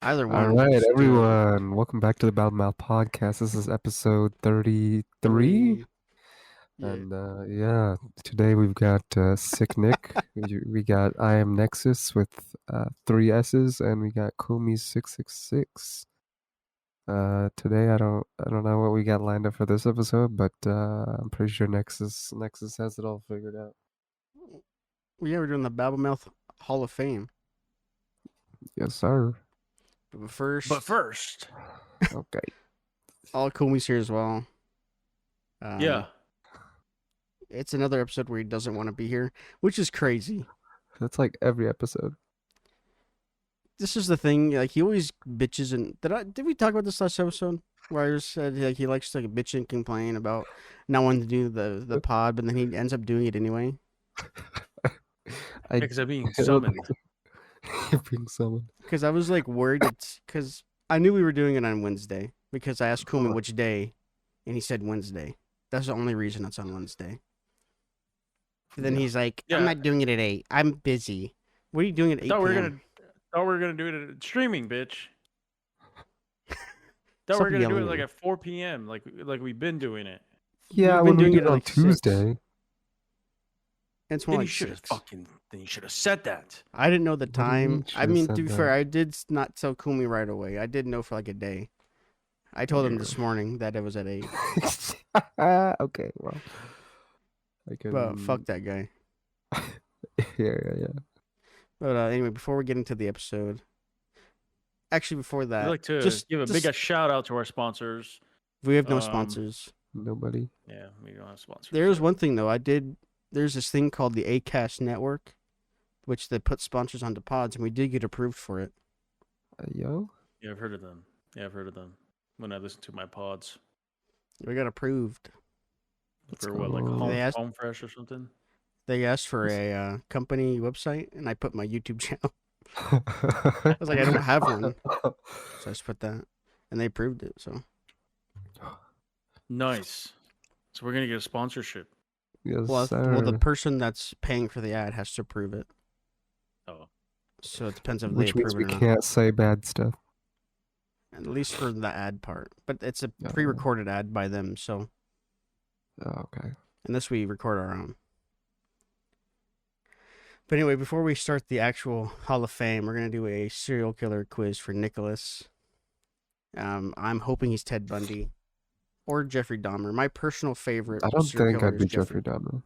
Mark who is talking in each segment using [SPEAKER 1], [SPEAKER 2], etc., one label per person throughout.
[SPEAKER 1] Either
[SPEAKER 2] All
[SPEAKER 1] one.
[SPEAKER 2] right,
[SPEAKER 1] Just do it.
[SPEAKER 2] everyone. Welcome back to the BABBLE Podcast. This is episode 33.
[SPEAKER 1] Yeah.
[SPEAKER 2] And yeah, today we've got Sick Nick. We got I Am Nexus with 3 S's, and we got Kumi666. Today I don't know what we got lined up for this episode, but I'm pretty sure Nexus has it all figured out.
[SPEAKER 1] Yeah, we're doing the BABBLE Hall of Fame.
[SPEAKER 2] Yes, sir.
[SPEAKER 1] But first,
[SPEAKER 2] Okay.
[SPEAKER 1] all Kumi's here as well.
[SPEAKER 3] Yeah.
[SPEAKER 1] It's another episode where he doesn't want to be here, which is crazy.
[SPEAKER 2] That's like every episode.
[SPEAKER 1] This is the thing, like he always bitches and did we talk about this last episode? Where I said like he likes to bitch and complain about not wanting to do the pod, but then he ends up doing it anyway.
[SPEAKER 3] Because I'm being summoned.
[SPEAKER 2] You're being summoned.
[SPEAKER 1] Because I was like worried, because I knew we were doing it on Wednesday because I asked Kumi which day, and he said Wednesday. That's the only reason it's on Wednesday. And then he's like, "I'm not doing it at 8. I'm busy." What are you doing at 8?
[SPEAKER 3] Thought we were gonna do it at streaming, bitch. Thought we were gonna do it like at 4 p.m. like we've been doing it.
[SPEAKER 2] Yeah,
[SPEAKER 1] we've been
[SPEAKER 2] doing
[SPEAKER 1] doing
[SPEAKER 2] it on
[SPEAKER 1] like
[SPEAKER 2] Tuesday.
[SPEAKER 1] It's more
[SPEAKER 3] Then
[SPEAKER 1] like
[SPEAKER 3] you should have
[SPEAKER 1] 6.
[SPEAKER 3] then you should have said that.
[SPEAKER 1] I didn't know the
[SPEAKER 2] What do you mean
[SPEAKER 1] time.
[SPEAKER 2] you
[SPEAKER 1] I
[SPEAKER 2] should've
[SPEAKER 1] mean,
[SPEAKER 2] said
[SPEAKER 1] to be
[SPEAKER 2] that?
[SPEAKER 1] fair, I did not tell Kumi right away. I did know for like a day. I told him this morning that it was at 8.
[SPEAKER 2] Okay, well.
[SPEAKER 1] But fuck that guy.
[SPEAKER 2] Yeah.
[SPEAKER 1] But anyway, before we get into the episode, actually before that,
[SPEAKER 3] I'd like to give a big shout out to our sponsors.
[SPEAKER 1] We have no sponsors.
[SPEAKER 2] Nobody.
[SPEAKER 3] Yeah, we don't have sponsors.
[SPEAKER 1] There's one thing though. There's this thing called the Acast Network, which they put sponsors onto pods, and we did get approved for it.
[SPEAKER 2] Yo?
[SPEAKER 3] Yeah, I've heard of them. When I listen to my pods.
[SPEAKER 1] We got approved.
[SPEAKER 3] For what, like home fresh or something?
[SPEAKER 1] They asked for a company website, and I put my YouTube channel. I was like, I don't have one, so I just put that, and they approved it. So
[SPEAKER 3] nice. So we're gonna get a sponsorship.
[SPEAKER 2] Yes,
[SPEAKER 1] well,
[SPEAKER 2] sir.
[SPEAKER 1] the person that's paying for the ad has to approve it.
[SPEAKER 3] Oh.
[SPEAKER 1] So it depends if
[SPEAKER 2] Which
[SPEAKER 1] they
[SPEAKER 2] means
[SPEAKER 1] approve
[SPEAKER 2] we
[SPEAKER 1] it or
[SPEAKER 2] can't say bad stuff.
[SPEAKER 1] not. At least for the ad part, but it's a pre-recorded ad by them. So.
[SPEAKER 2] Oh, okay.
[SPEAKER 1] Unless we record our own. But anyway, before we start the actual Hall of Fame, we're going to do a serial killer quiz for Nicholas. I'm hoping he's Ted Bundy or Jeffrey Dahmer. My personal favorite.
[SPEAKER 2] I don't think I'd be
[SPEAKER 1] Jeffrey
[SPEAKER 2] Dahmer.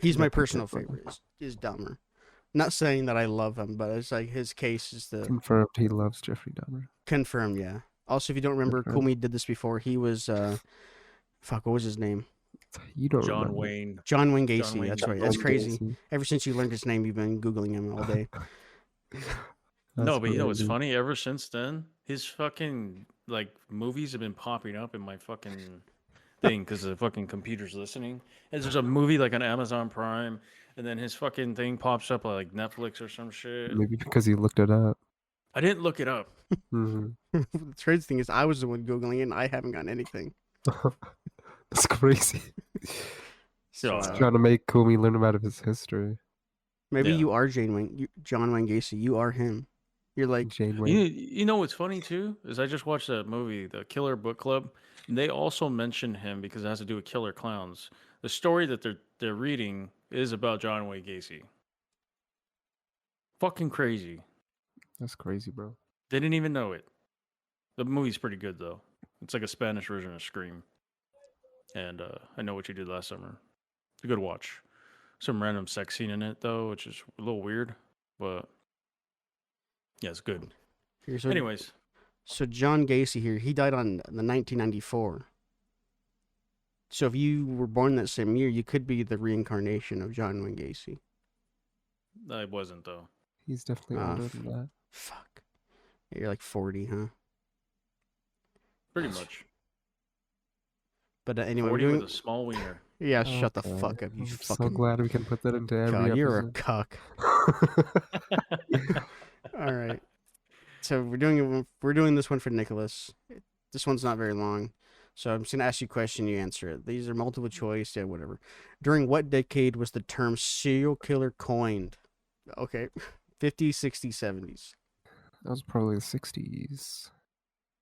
[SPEAKER 1] He's my personal favorite. Is Dahmer. Not saying that I love him, but it's like his case is the
[SPEAKER 2] confirmed. He loves Jeffrey Dahmer.
[SPEAKER 1] Confirmed, yeah. Also, if you don't remember, Kumi did this before. He was what was his name?
[SPEAKER 2] You don't
[SPEAKER 3] John
[SPEAKER 2] remember.
[SPEAKER 3] Wayne.
[SPEAKER 1] John Wayne Gacy. That's right. That's crazy.
[SPEAKER 2] Gacy.
[SPEAKER 1] Ever since you learned his name, you've been Googling him all day.
[SPEAKER 3] No, but you know what's funny? Ever since then, his fucking like movies have been popping up in my fucking thing because the fucking computer's listening. And there's a movie like on Amazon Prime, and then his fucking thing pops up like Netflix or some shit.
[SPEAKER 2] Maybe because he looked it up.
[SPEAKER 3] I didn't look it up.
[SPEAKER 2] Mm-hmm.
[SPEAKER 1] The crazy thing is, I was the one Googling it, and I haven't gotten anything.
[SPEAKER 2] That's crazy.
[SPEAKER 3] So
[SPEAKER 2] trying to make Kumi learn about his history.
[SPEAKER 1] Maybe you are John Wayne Gacy. You are him. You're like
[SPEAKER 2] Jane Wayne.
[SPEAKER 3] You know what's funny too is I just watched that movie, The Killer Book Club, and they also mention him because it has to do with killer clowns. The story that they're reading is about John Wayne Gacy. Fucking crazy.
[SPEAKER 2] That's crazy, bro.
[SPEAKER 3] They didn't even know it. The movie's pretty good though. It's like a Spanish version of Scream. And I Know What You Did Last Summer. It's a good watch. Some random sex scene in it though, which is a little weird, but yeah, it's good. Anyways,
[SPEAKER 1] so John Gacy here, he died on the 1994. So if you were born that same year, you could be the reincarnation of John Wayne Gacy.
[SPEAKER 3] I wasn't though.
[SPEAKER 2] He's definitely older than that.
[SPEAKER 1] Fuck. You're like 40, huh?
[SPEAKER 3] Pretty much.
[SPEAKER 1] But anyway,
[SPEAKER 3] 40 with a small wiener.
[SPEAKER 1] Yeah, shut the fuck up, you
[SPEAKER 2] I'm
[SPEAKER 1] fucking.
[SPEAKER 2] so glad we can put that into every
[SPEAKER 1] God,
[SPEAKER 2] episode.
[SPEAKER 1] you're a cuck. All right. So we're doing this one for Nicholas. This one's not very long. So I'm just gonna ask you a question, you answer it. These are multiple choice, yeah, whatever. During what decade was the term serial killer coined? Okay. 50s, 60s, 70s.
[SPEAKER 2] That was probably the 60s.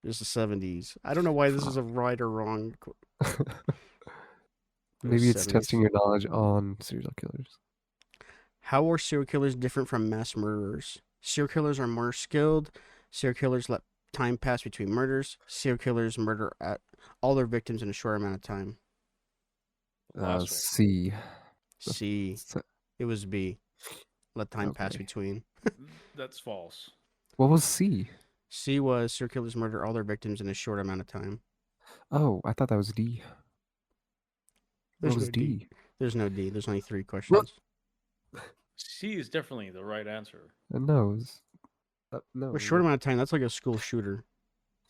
[SPEAKER 1] It's the 70s. I don't know why this is a right or wrong.
[SPEAKER 2] Maybe it's
[SPEAKER 1] 70s.
[SPEAKER 2] testing your knowledge on serial killers.
[SPEAKER 1] How are serial killers different from mass murderers? Serial killers are more skilled. Serial killers let time pass between murders. Serial killers murder all their victims in a short amount of time.
[SPEAKER 3] Last one.
[SPEAKER 2] C.
[SPEAKER 1] C. It was B. Let time pass
[SPEAKER 2] Okay.
[SPEAKER 1] between.
[SPEAKER 3] That's false.
[SPEAKER 2] What was C?
[SPEAKER 1] C was serial killers murder all their victims in a short amount of time.
[SPEAKER 2] Oh, I thought that was D.
[SPEAKER 1] There's
[SPEAKER 2] What was
[SPEAKER 1] no D.
[SPEAKER 2] D?
[SPEAKER 1] There's no D. There's only 3 questions.
[SPEAKER 3] C is definitely the right answer.
[SPEAKER 2] No. No.
[SPEAKER 1] A short amount of time, that's like a school shooter.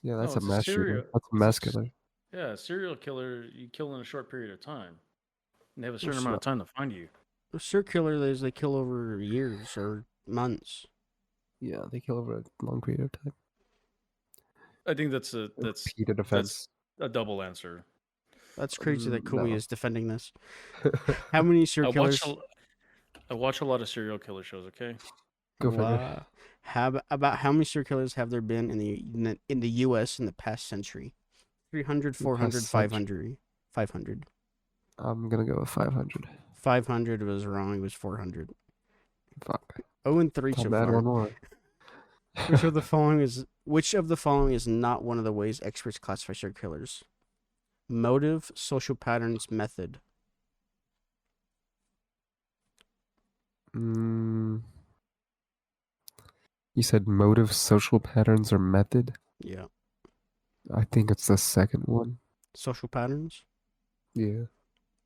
[SPEAKER 2] Yeah, that's
[SPEAKER 3] No,
[SPEAKER 2] a
[SPEAKER 3] it's a
[SPEAKER 2] mass shooter.
[SPEAKER 3] serial-
[SPEAKER 2] That's a
[SPEAKER 3] it's
[SPEAKER 2] mass
[SPEAKER 3] a s-
[SPEAKER 2] killer.
[SPEAKER 3] Yeah, serial killer you kill in a short period of time. And they have a certain
[SPEAKER 1] Well,
[SPEAKER 3] amount of time to find you.
[SPEAKER 1] A serial killer, they kill over years or months.
[SPEAKER 2] Yeah, they kill over a long period of time.
[SPEAKER 3] I think that's
[SPEAKER 2] Repeated offense.
[SPEAKER 3] a double answer.
[SPEAKER 1] That's crazy that Kumi
[SPEAKER 2] No.
[SPEAKER 1] is defending this. How many serial killers?
[SPEAKER 3] I watch a lot of serial killer shows. Okay.
[SPEAKER 2] Go figure.
[SPEAKER 1] Wow. About how many serial killers have there been in the U.S. in the past century? 300, 400, 500. 500.
[SPEAKER 2] I'm gonna go with 500.
[SPEAKER 1] 500 was wrong. It was 400.
[SPEAKER 2] Fuck.
[SPEAKER 1] 0-3 so
[SPEAKER 2] Time to add
[SPEAKER 1] far.
[SPEAKER 2] one more.
[SPEAKER 1] Which of the following is not one of the ways experts classify serial killers? Motive, social patterns, method.
[SPEAKER 2] You said motive, social patterns, or method?
[SPEAKER 1] Yeah.
[SPEAKER 2] I think it's the second one.
[SPEAKER 1] Social patterns?
[SPEAKER 2] Yeah.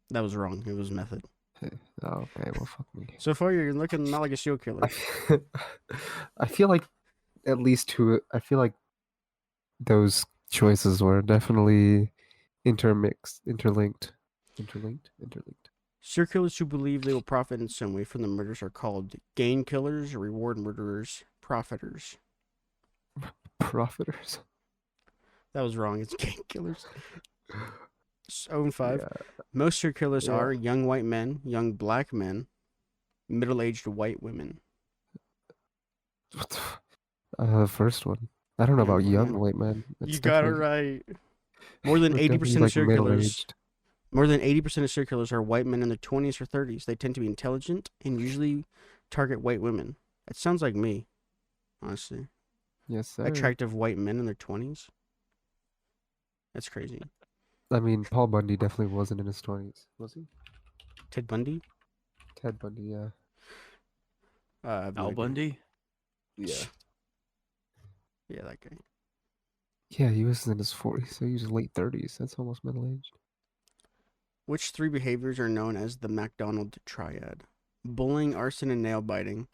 [SPEAKER 1] That was wrong. It was method.
[SPEAKER 2] Okay, well, fuck me.
[SPEAKER 1] So far, you're looking not like a serial killer.
[SPEAKER 2] I feel like at least two. I feel like those choices were definitely interlinked.
[SPEAKER 1] Serial killers who believe they will profit in some way from the murders are called gain killers, reward murderers, profiters.
[SPEAKER 2] Profiters.
[SPEAKER 1] That was wrong. It's gain killers. 0-5.
[SPEAKER 2] Yeah.
[SPEAKER 1] Most serial killers
[SPEAKER 2] Yeah.
[SPEAKER 1] are young white men, young black men, middle-aged white women.
[SPEAKER 2] What the first one. I don't know about young white men.
[SPEAKER 1] You got it right. More than 80% of serial killers.
[SPEAKER 2] middle-aged.
[SPEAKER 1] More than 80% of serial killers are white men in their 20s or 30s. They tend to be intelligent and usually target white women. That sounds like me, honestly.
[SPEAKER 2] Yes, sir.
[SPEAKER 1] Attractive white men in their 20s. That's crazy.
[SPEAKER 2] I mean, Paul Bundy definitely wasn't in his 20s, was he?
[SPEAKER 1] Ted Bundy?
[SPEAKER 2] Ted Bundy, yeah.
[SPEAKER 1] I have no
[SPEAKER 3] Al
[SPEAKER 1] idea.
[SPEAKER 3] Bundy.
[SPEAKER 2] Yeah.
[SPEAKER 1] Yeah, that guy.
[SPEAKER 2] Yeah, he was in his 40s, so he was late 30s. That's almost middle-aged.
[SPEAKER 1] Which 3 behaviors are known as the MacDonald triad? Bullying, arson, and nail biting.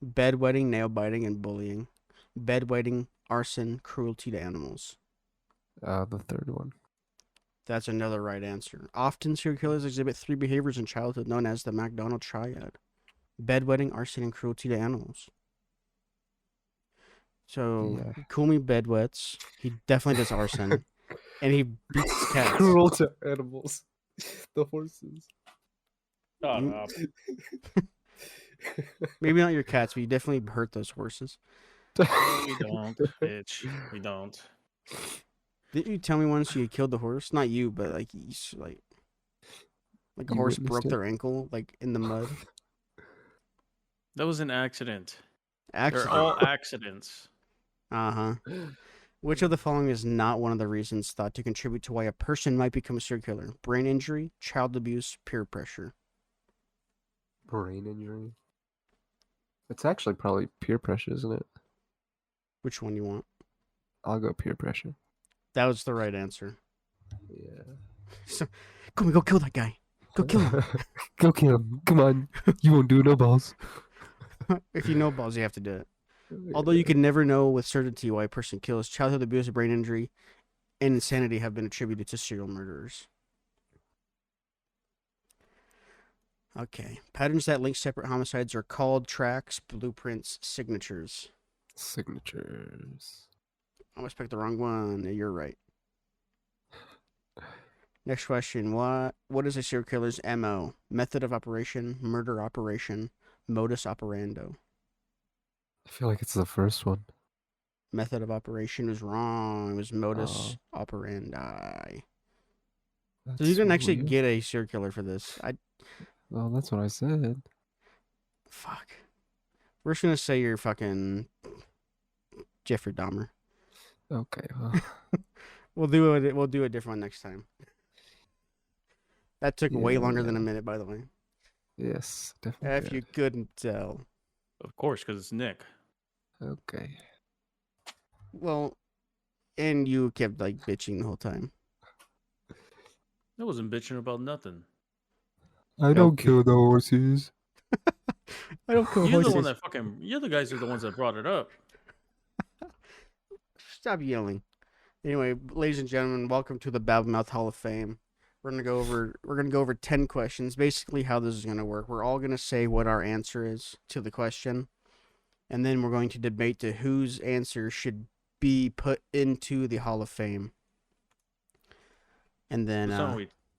[SPEAKER 1] Bedwetting, nail biting, and bullying. Bedwetting, arson, cruelty to animals.
[SPEAKER 2] The third one.
[SPEAKER 1] That's another right answer. Often serial killers exhibit 3 behaviors in childhood known as the MacDonald triad. Bedwetting, arson, and cruelty to animals. So,
[SPEAKER 2] Yeah.
[SPEAKER 1] Kumi bedwets. He definitely does arson. And he beats his cats.
[SPEAKER 2] Cruel to animals. The horses.
[SPEAKER 3] Shut
[SPEAKER 1] You-
[SPEAKER 3] up.
[SPEAKER 1] Maybe not your cats, but you definitely hurt those horses.
[SPEAKER 3] We don't, bitch. We don't.
[SPEAKER 1] Didn't you tell me once you killed the horse? Not you, but like like a
[SPEAKER 2] You
[SPEAKER 1] horse
[SPEAKER 2] witnessed
[SPEAKER 1] broke
[SPEAKER 2] it?
[SPEAKER 1] their ankle like in the mud.
[SPEAKER 3] That was an accident.
[SPEAKER 1] Accident.
[SPEAKER 3] They're all accidents.
[SPEAKER 1] Uh-huh. Which of the following is not one of the reasons thought to contribute to why a person might become a serial killer? Brain injury, child abuse, peer pressure.
[SPEAKER 2] Brain injury. It's actually probably peer pressure, isn't it?
[SPEAKER 1] Which one you want?
[SPEAKER 2] I'll go peer pressure.
[SPEAKER 1] That was the right answer.
[SPEAKER 2] Yeah.
[SPEAKER 1] So, come on, go kill that guy. Go kill him.
[SPEAKER 2] Go kill him. Come on. You won't do no balls.
[SPEAKER 1] If you know balls, you have to do it. Although you can never know with certainty why a person kills, childhood abuse, brain injury, and insanity have been attributed to serial murderers. Okay. Patterns that link separate homicides are called tracks, blueprints, signatures.
[SPEAKER 2] Signatures.
[SPEAKER 1] I almost picked the wrong one. You're right. Next question. What is a serial killer's MO? Method of operation, murder operation, modus operandi.
[SPEAKER 2] I feel like it's the first one.
[SPEAKER 1] Method of operation was wrong. It was modus operandi. So you
[SPEAKER 2] That's
[SPEAKER 1] didn't actually
[SPEAKER 2] weird.
[SPEAKER 1] get a circular for this.
[SPEAKER 2] Well, that's what I said.
[SPEAKER 1] Fuck. We're just gonna say you're fucking Jeffrey Dahmer.
[SPEAKER 2] Okay. Well,
[SPEAKER 1] We'll do it. We'll do a different one next time. That took way longer than a
[SPEAKER 2] yeah.
[SPEAKER 1] minute, by the way.
[SPEAKER 2] Yes, definitely.
[SPEAKER 1] If you couldn't tell.
[SPEAKER 3] Of course, because it's Nick.
[SPEAKER 2] Okay.
[SPEAKER 1] Well, and you kept like bitching the whole time.
[SPEAKER 3] I wasn't bitching about nothing.
[SPEAKER 2] I don't kill the horses.
[SPEAKER 1] I don't kill
[SPEAKER 3] You're the one
[SPEAKER 1] horses.
[SPEAKER 3] that fucking. You're the guys are the ones that brought it up.
[SPEAKER 1] Stop yelling. Anyway, ladies and gentlemen, welcome to the BABBLE Hall of Fame. We're gonna go over 10 questions. Basically, how this is gonna work. We're all gonna say what our answer is to the question, and then we're going to debate to whose answer should be put into the Hall of Fame. And then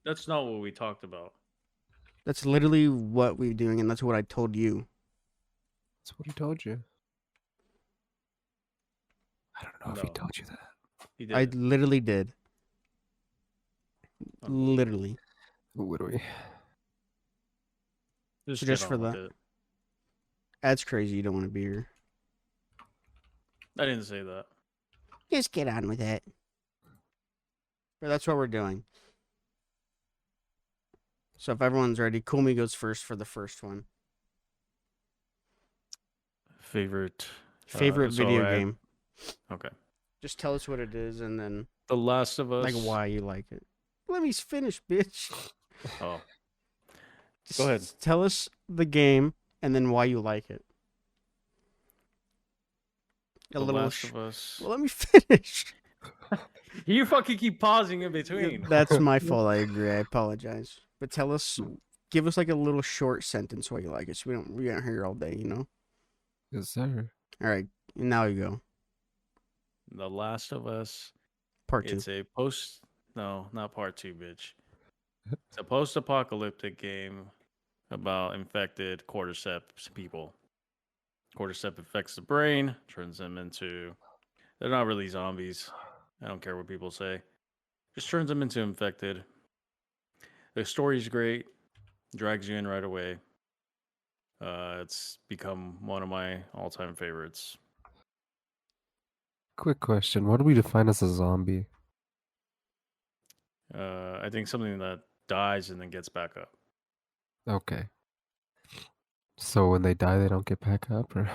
[SPEAKER 3] That's not what we talked about.
[SPEAKER 1] that's literally what we're doing, and that's what I told you.
[SPEAKER 2] That's what he told you. I don't know if he
[SPEAKER 3] No.
[SPEAKER 2] told you that.
[SPEAKER 3] He did.
[SPEAKER 1] I literally did.
[SPEAKER 3] Oh.
[SPEAKER 1] Literally.
[SPEAKER 2] Literally.
[SPEAKER 3] Just
[SPEAKER 1] So just
[SPEAKER 3] get
[SPEAKER 1] for
[SPEAKER 3] on with
[SPEAKER 1] that.
[SPEAKER 3] it.
[SPEAKER 1] That's crazy. You don't want to be here.
[SPEAKER 3] I didn't say that.
[SPEAKER 1] Just get on with it. But that's what we're doing. So if everyone's ready, Kumi goes first for the first one.
[SPEAKER 3] Favorite
[SPEAKER 1] Video game.
[SPEAKER 3] Okay.
[SPEAKER 1] Just tell us what it is and then
[SPEAKER 3] The Last of Us.
[SPEAKER 1] like why you like it. Let me finish, bitch.
[SPEAKER 3] Oh.
[SPEAKER 1] Just
[SPEAKER 3] Go ahead.
[SPEAKER 1] Tell us the game and then why you like it.
[SPEAKER 3] The Last of Us.
[SPEAKER 1] Well, let me finish.
[SPEAKER 3] You fucking keep pausing in between.
[SPEAKER 1] That's my fault. I agree. I apologize. But give us like a little short sentence why you like it, so we aren't here all day, you know.
[SPEAKER 2] Yes, sir.
[SPEAKER 1] All right, now you go.
[SPEAKER 3] The Last of Us.
[SPEAKER 1] Part 2.
[SPEAKER 3] It's a No, not part 2, bitch. It's a post-apocalyptic game about infected cordyceps people. Cordyceps infects the brain, turns them into. They're not really zombies. I don't care what people say. Just turns them into infected. The story's great. Drags you in right away. It's become one of my all-time favorites.
[SPEAKER 2] Quick question. What do we define as a zombie?
[SPEAKER 3] I think something that dies and then gets back up.
[SPEAKER 2] Okay. So when they die, they don't get back up? Or?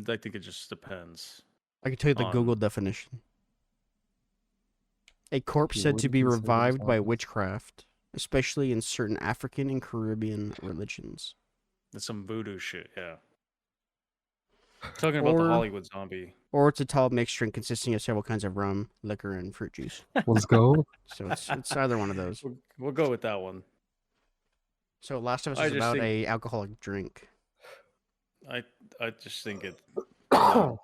[SPEAKER 3] I think it just depends.
[SPEAKER 1] I can tell you the
[SPEAKER 3] on-
[SPEAKER 1] Google definition. A corpse
[SPEAKER 2] You
[SPEAKER 1] said to
[SPEAKER 2] wouldn't
[SPEAKER 1] be
[SPEAKER 2] consider them
[SPEAKER 1] revived by
[SPEAKER 2] zombies?
[SPEAKER 1] witchcraft, especially in certain African and Caribbean religions.
[SPEAKER 3] It's some voodoo shit, yeah. Talking about the
[SPEAKER 1] Or-
[SPEAKER 3] Hollywood zombie.
[SPEAKER 1] Or it's a tall mixed drink consisting of several kinds of rum, liquor, and fruit juice.
[SPEAKER 2] Let's go.
[SPEAKER 1] So it's either one of those.
[SPEAKER 3] We'll go with that one.
[SPEAKER 1] So Last of Us
[SPEAKER 3] I
[SPEAKER 1] is
[SPEAKER 3] just
[SPEAKER 1] about
[SPEAKER 3] think-
[SPEAKER 1] a alcoholic drink.
[SPEAKER 3] I just think it. A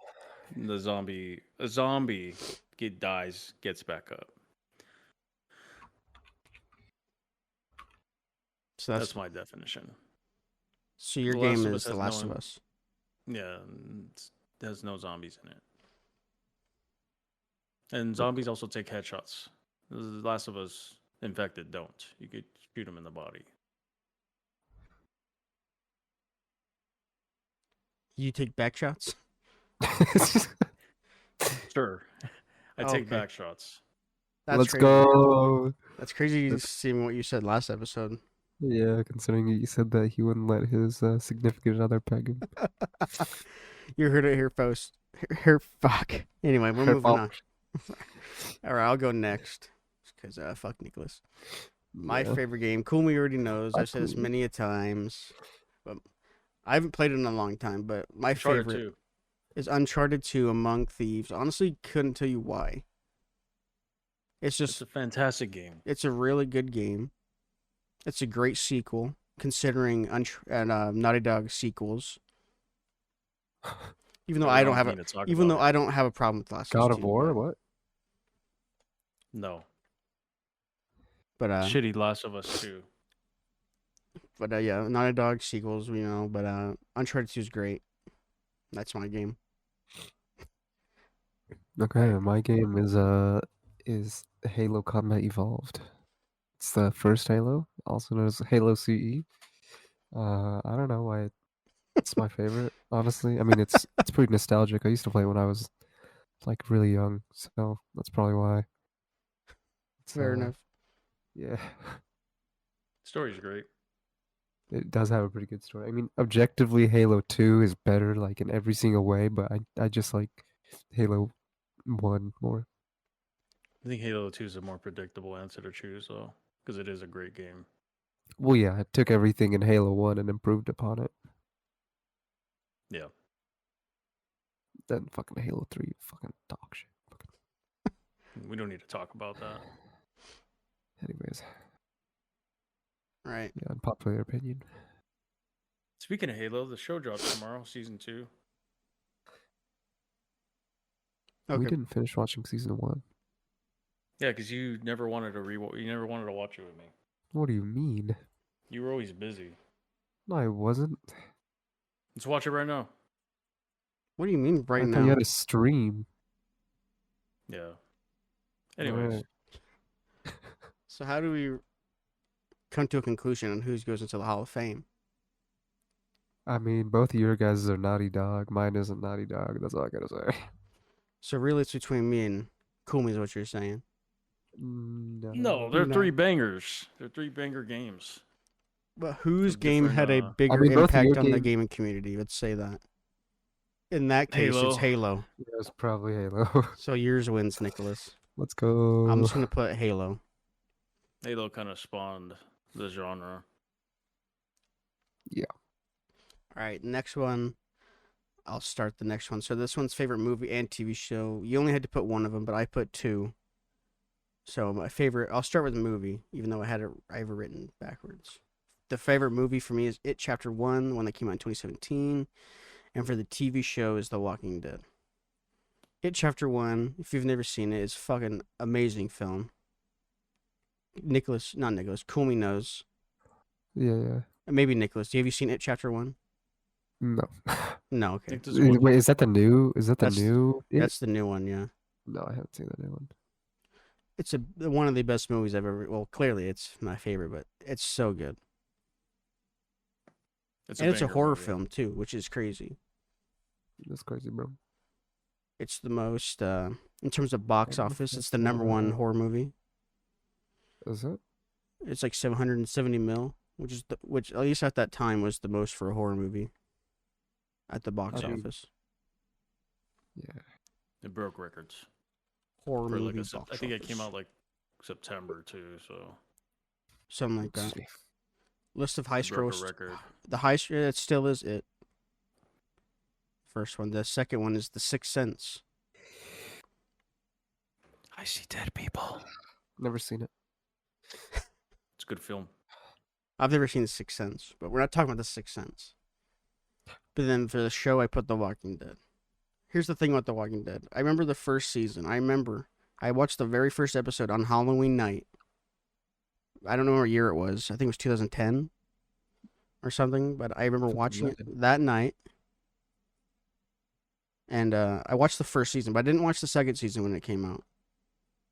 [SPEAKER 3] zombie dies, gets back up.
[SPEAKER 1] So
[SPEAKER 3] That's my definition.
[SPEAKER 1] so your
[SPEAKER 3] The Last
[SPEAKER 1] game
[SPEAKER 3] of
[SPEAKER 1] is
[SPEAKER 3] Us
[SPEAKER 1] The
[SPEAKER 3] has
[SPEAKER 1] Last
[SPEAKER 3] no
[SPEAKER 1] of Us.
[SPEAKER 3] Yeah, there's no zombies in it. And zombies also take headshots. The Last of Us infected don't. You could shoot them in the body.
[SPEAKER 1] You take back shots?
[SPEAKER 3] Sure. I take
[SPEAKER 1] Okay.
[SPEAKER 3] back shots.
[SPEAKER 1] That's
[SPEAKER 2] Let's
[SPEAKER 1] crazy.
[SPEAKER 2] go.
[SPEAKER 1] That's crazy
[SPEAKER 2] That's-
[SPEAKER 1] seeing what you said last episode.
[SPEAKER 2] Yeah, considering you said that he wouldn't let his significant other peg him.
[SPEAKER 1] You heard it here, folks. Fuck. Anyway, we're moving on. All right, I'll go next. Because fuck Nicholas. My
[SPEAKER 2] Yeah.
[SPEAKER 1] favorite game, Kumi already knows. I've said this
[SPEAKER 2] Kumi.
[SPEAKER 1] many a times. But I haven't played it in a long time, but my
[SPEAKER 3] Uncharted
[SPEAKER 1] favorite
[SPEAKER 3] 2.
[SPEAKER 1] is Uncharted 2 Among Thieves. Honestly, couldn't tell you why. It's
[SPEAKER 3] It's
[SPEAKER 1] just,
[SPEAKER 3] a fantastic game.
[SPEAKER 1] it's a really good game. It's a great sequel, considering Naughty Dog sequels. Even though I don't have a, even though I don't have a problem with Last of Us
[SPEAKER 2] God of
[SPEAKER 1] 2,
[SPEAKER 2] War,
[SPEAKER 1] but-
[SPEAKER 2] what?
[SPEAKER 3] No.
[SPEAKER 1] But
[SPEAKER 3] Shitty Last of Us 2.
[SPEAKER 1] yeah, Naughty Dog sequels, but Uncharted 2 is great. That's my game.
[SPEAKER 2] Okay,
[SPEAKER 1] Right.
[SPEAKER 2] my game is Halo Combat Evolved. It's the first Halo, also known as Halo CE. I don't know why it's my favorite, honestly. I mean, it's pretty nostalgic. I used to play it when I was like really young, so that's probably why. It's
[SPEAKER 1] Fair enough.
[SPEAKER 2] yeah,
[SPEAKER 3] Story's great.
[SPEAKER 2] it does have a pretty good story. I mean, objectively, Halo 2 is better like in every single way, but I just like Halo 1 more.
[SPEAKER 3] I think Halo 2 is a more predictable answer to choose, though, because it is a great game.
[SPEAKER 2] Well, yeah, I took everything in Halo 1 and improved upon it.
[SPEAKER 3] Yeah.
[SPEAKER 2] Then fucking Halo 3, fucking dog shit.
[SPEAKER 3] We don't need to talk about that.
[SPEAKER 2] Anyways,
[SPEAKER 1] Right.
[SPEAKER 2] yeah, unpopular opinion.
[SPEAKER 3] Speaking of Halo, the show drops tomorrow, season 2.
[SPEAKER 2] We
[SPEAKER 1] Okay.
[SPEAKER 2] didn't finish watching season 1.
[SPEAKER 3] Yeah, because you never wanted to you never wanted to watch it with me.
[SPEAKER 2] What do you mean?
[SPEAKER 3] You were always busy.
[SPEAKER 2] No, I wasn't.
[SPEAKER 3] Let's watch it right now.
[SPEAKER 1] What do you mean right
[SPEAKER 2] I thought
[SPEAKER 1] now?
[SPEAKER 2] you had a stream.
[SPEAKER 3] Yeah. Anyways,
[SPEAKER 2] Alright.
[SPEAKER 1] So how do we come to a conclusion on who goes into the Hall of Fame?
[SPEAKER 2] I mean, both of your guys are Naughty Dog. Mine isn't Naughty Dog. That's all I gotta say.
[SPEAKER 1] So really, it's between me and Kumi, is what you're saying.
[SPEAKER 3] no, they're
[SPEAKER 1] No.
[SPEAKER 3] 3 bangers. They're 3 banger games.
[SPEAKER 1] But whose
[SPEAKER 3] Of
[SPEAKER 1] game had a
[SPEAKER 3] different,
[SPEAKER 1] bigger
[SPEAKER 2] I mean, both of
[SPEAKER 1] impact
[SPEAKER 2] your
[SPEAKER 1] on the
[SPEAKER 2] game-
[SPEAKER 1] gaming community? Let's say that. In that case, it's Halo.
[SPEAKER 2] Yeah, it's probably Halo.
[SPEAKER 1] So yours wins, Nicholas.
[SPEAKER 2] Let's go.
[SPEAKER 1] I'm just gonna put Halo.
[SPEAKER 3] Halo kind of spawned the genre.
[SPEAKER 1] All right, next one. I'll start the next one. So this one's favorite movie and TV show. You only had to put one of them, but I put 2. So my favorite, I'll start with the movie, even though I have it written backwards. The favorite movie for me is It Chapter 1, one that came out in 2017. And for the TV show is The Walking Dead. It Chapter 1, if you've never seen it, is fucking amazing film. Kumi knows.
[SPEAKER 2] Yeah.
[SPEAKER 1] Maybe Nicholas. Have you seen It Chapter 1?
[SPEAKER 2] No.
[SPEAKER 1] No,
[SPEAKER 3] I
[SPEAKER 1] okay.
[SPEAKER 3] think this is one
[SPEAKER 2] Wait, is that the new? Is that the
[SPEAKER 1] That's-
[SPEAKER 2] new?
[SPEAKER 1] That's the new one, yeah.
[SPEAKER 2] No, I haven't seen the new one.
[SPEAKER 1] It's one of the best movies I've ever. Well, clearly it's my favorite, but it's so good, and it's a
[SPEAKER 3] banger
[SPEAKER 1] horror
[SPEAKER 3] movie.
[SPEAKER 1] film too, which is crazy.
[SPEAKER 2] That's crazy, bro.
[SPEAKER 1] It's the most in terms of box
[SPEAKER 2] Oh,
[SPEAKER 1] office. It's
[SPEAKER 2] that's
[SPEAKER 1] the number one
[SPEAKER 2] wow.
[SPEAKER 1] horror movie.
[SPEAKER 2] Is it?
[SPEAKER 1] It's like 770 mil, which at least at that time was the most for a horror movie. At the box
[SPEAKER 2] I mean,
[SPEAKER 1] office,
[SPEAKER 2] Yeah.
[SPEAKER 3] It broke records.
[SPEAKER 1] horror
[SPEAKER 3] For
[SPEAKER 1] movie
[SPEAKER 3] like
[SPEAKER 1] box
[SPEAKER 3] I think it
[SPEAKER 1] office.
[SPEAKER 3] came out like September too, so
[SPEAKER 1] Something like that. List of highest
[SPEAKER 3] it broke
[SPEAKER 1] gross.
[SPEAKER 3] a record.
[SPEAKER 1] The highest. It still is it. First one. The second one is The Sixth Sense.
[SPEAKER 3] I see dead people.
[SPEAKER 2] Never seen it.
[SPEAKER 3] It's a good film.
[SPEAKER 1] I've never seen The Sixth Sense, but we're not talking about The Sixth Sense. But then for the show, I put The Walking Dead. Here's the thing about The Walking Dead. I remember the first season. I watched the very first episode on Halloween night. I don't know what year it was. I think it was 2010 or something, but I remember watching it that night. And I watched the first season, but I didn't watch the second season when it came out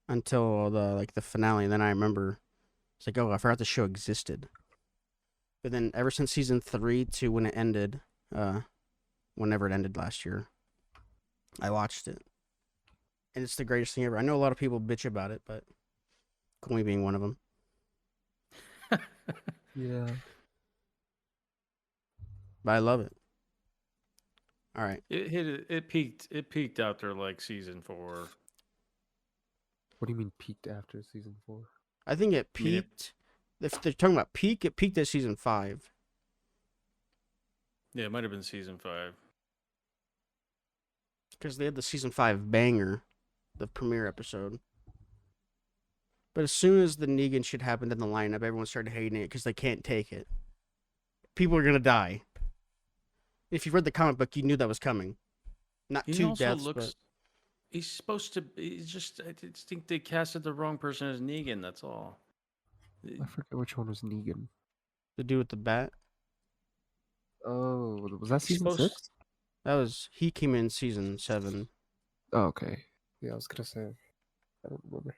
[SPEAKER 1] until the finale. And then I remember it's like, oh, I forgot the show existed. But then ever since season 3 to when it ended, whenever it ended last year, I watched it. And it's the greatest thing ever. I know a lot of people bitch about it, but Kumi being one of them.
[SPEAKER 2] Yeah.
[SPEAKER 1] But I love it. All right.
[SPEAKER 3] It peaked after like season 4.
[SPEAKER 2] What do you mean peaked after season 4?
[SPEAKER 1] I think it
[SPEAKER 3] I mean,
[SPEAKER 1] peaked. If they're talking about peak, it peaked at season 5.
[SPEAKER 3] Yeah, it might have been season 5.
[SPEAKER 1] Because they had the season 5 banger, the premiere episode. But as soon as the Negan shit happened in the lineup, everyone started hating it because they can't take it. People are going to die. If you read the comic book, you knew that was coming. Not
[SPEAKER 3] He
[SPEAKER 1] 2
[SPEAKER 3] also
[SPEAKER 1] deaths,
[SPEAKER 3] looks.
[SPEAKER 1] but
[SPEAKER 3] He's supposed to. He's just. I just think they casted the wrong person as Negan. That's all.
[SPEAKER 2] I forget which one was Negan.
[SPEAKER 1] the dude with the bat.
[SPEAKER 2] Oh, was that season
[SPEAKER 3] supposed-
[SPEAKER 2] 6?
[SPEAKER 1] He came in season 7.
[SPEAKER 2] Oh, okay. Yeah, I was gonna say. I don't remember.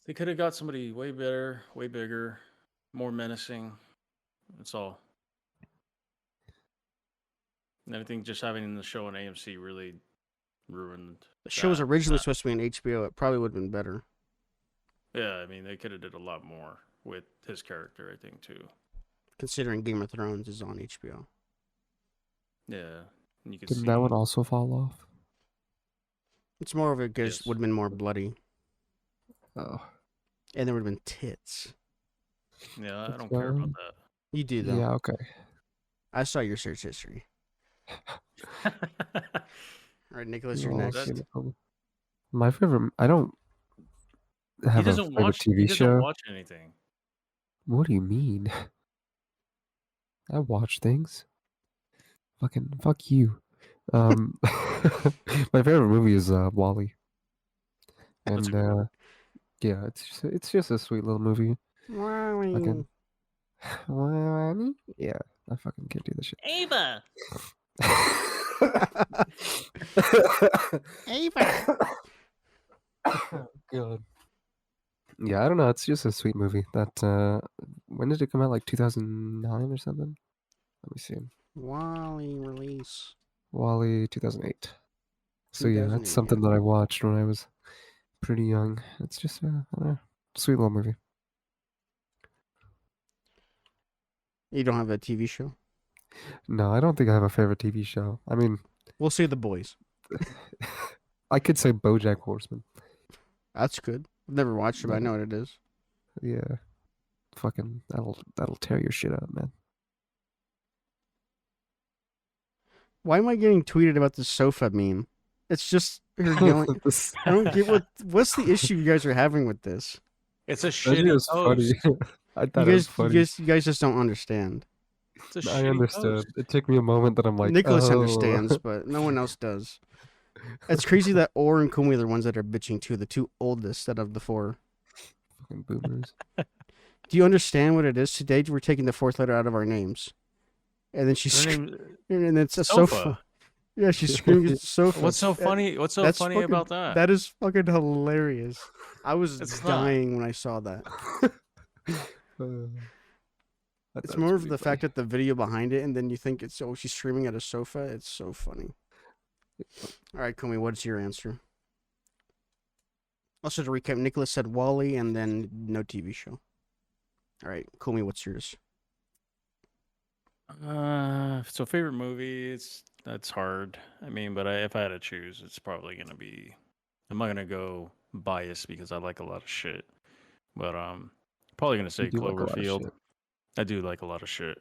[SPEAKER 3] They could have got somebody way better, way bigger, more menacing. That's all. And I think just having the show on AMC really ruined
[SPEAKER 1] The show was
[SPEAKER 3] that.
[SPEAKER 1] originally supposed to be on HBO. It probably would have been better.
[SPEAKER 3] Yeah, I mean, they could have did a lot more with his character, I think, too.
[SPEAKER 1] Considering Game of Thrones is on HBO.
[SPEAKER 3] Yeah, and you could
[SPEAKER 2] Didn't
[SPEAKER 3] see
[SPEAKER 2] that one also fall off?
[SPEAKER 1] It's more of a good.
[SPEAKER 3] Yes.
[SPEAKER 1] Would have been more bloody,
[SPEAKER 2] Oh,
[SPEAKER 1] and there would have been tits.
[SPEAKER 3] Yeah, I
[SPEAKER 2] It's,
[SPEAKER 3] don't care about that.
[SPEAKER 1] You do though.
[SPEAKER 2] yeah. Okay.
[SPEAKER 1] I saw your search history. All right, Nicholas, you're
[SPEAKER 2] Oh,
[SPEAKER 1] next.
[SPEAKER 2] okay, no problem. My favorite. I don't have a
[SPEAKER 3] doesn't
[SPEAKER 2] favorite
[SPEAKER 3] watch. He
[SPEAKER 2] TV
[SPEAKER 3] doesn't
[SPEAKER 2] show.
[SPEAKER 3] watch anything.
[SPEAKER 2] What do you mean? I watch things. Fucking fuck you. My favorite movie is Wally,
[SPEAKER 3] That's a
[SPEAKER 2] and
[SPEAKER 3] good one.
[SPEAKER 2] yeah, it's just a sweet little movie. Fucking, yeah, I fucking can't do this shit.
[SPEAKER 3] Ava.
[SPEAKER 1] Ava.
[SPEAKER 2] God. Yeah, I don't know. It's just a sweet movie. That when did it come out? Like 2009 or something? Let me see.
[SPEAKER 1] Wally release.
[SPEAKER 2] Wally 2008. So yeah,
[SPEAKER 1] 2008,
[SPEAKER 2] that's something that I watched when I was pretty young. It's just I don't know, sweet little movie.
[SPEAKER 1] You don't have a TV show?
[SPEAKER 2] No, I don't think I have a favorite TV show. I mean,
[SPEAKER 1] We'll say The Boys.
[SPEAKER 2] I could say BoJack Horseman.
[SPEAKER 1] That's good. I've never watched it, but I know what it is.
[SPEAKER 2] Yeah, fucking that'll tear your shit up, man.
[SPEAKER 1] Why am I getting tweeted about this sofa meme? It's just her going. I don't get what's the issue you guys are having with this.
[SPEAKER 3] It's a
[SPEAKER 2] That
[SPEAKER 3] shitty
[SPEAKER 2] was funny.
[SPEAKER 3] post.
[SPEAKER 2] I thought it was funny.
[SPEAKER 1] You guys just don't understand.
[SPEAKER 3] It's a
[SPEAKER 2] I
[SPEAKER 3] shitty
[SPEAKER 2] understood.
[SPEAKER 3] post.
[SPEAKER 2] It took me a moment that I'm like,
[SPEAKER 1] Nicholas
[SPEAKER 2] oh.
[SPEAKER 1] understands, but no one else does. It's crazy that Orr and Kumi are the ones that are bitching too, the two oldest out of the four.
[SPEAKER 2] Fucking boomers.
[SPEAKER 1] Do you understand what it is today? We're taking the fourth letter out of our names. And then she's
[SPEAKER 3] Her name-
[SPEAKER 1] and it's a
[SPEAKER 3] Sofa.
[SPEAKER 1] sofa. Yeah, she's screaming at the sofa.
[SPEAKER 3] What's so funny? What's so
[SPEAKER 1] That's
[SPEAKER 3] funny
[SPEAKER 1] fucking-
[SPEAKER 3] about that?
[SPEAKER 1] That is fucking hilarious. I was
[SPEAKER 3] It's not.
[SPEAKER 1] dying when I saw that. It's more of the fact that the video behind it, and then you think it's she's screaming at a sofa. It's so funny. All right, Kumi, what's your answer? Also, to recap, Nicholas said Wally, and then no TV show. All right, Kumi, what's yours?
[SPEAKER 3] So favorite movie, that's hard. I mean, but if I had to choose, it's probably gonna be. I'm not gonna go biased because I like a lot of shit, but probably gonna say
[SPEAKER 2] You do like a lot of
[SPEAKER 3] Cloverfield.
[SPEAKER 2] shit.
[SPEAKER 3] I do like a lot of shit.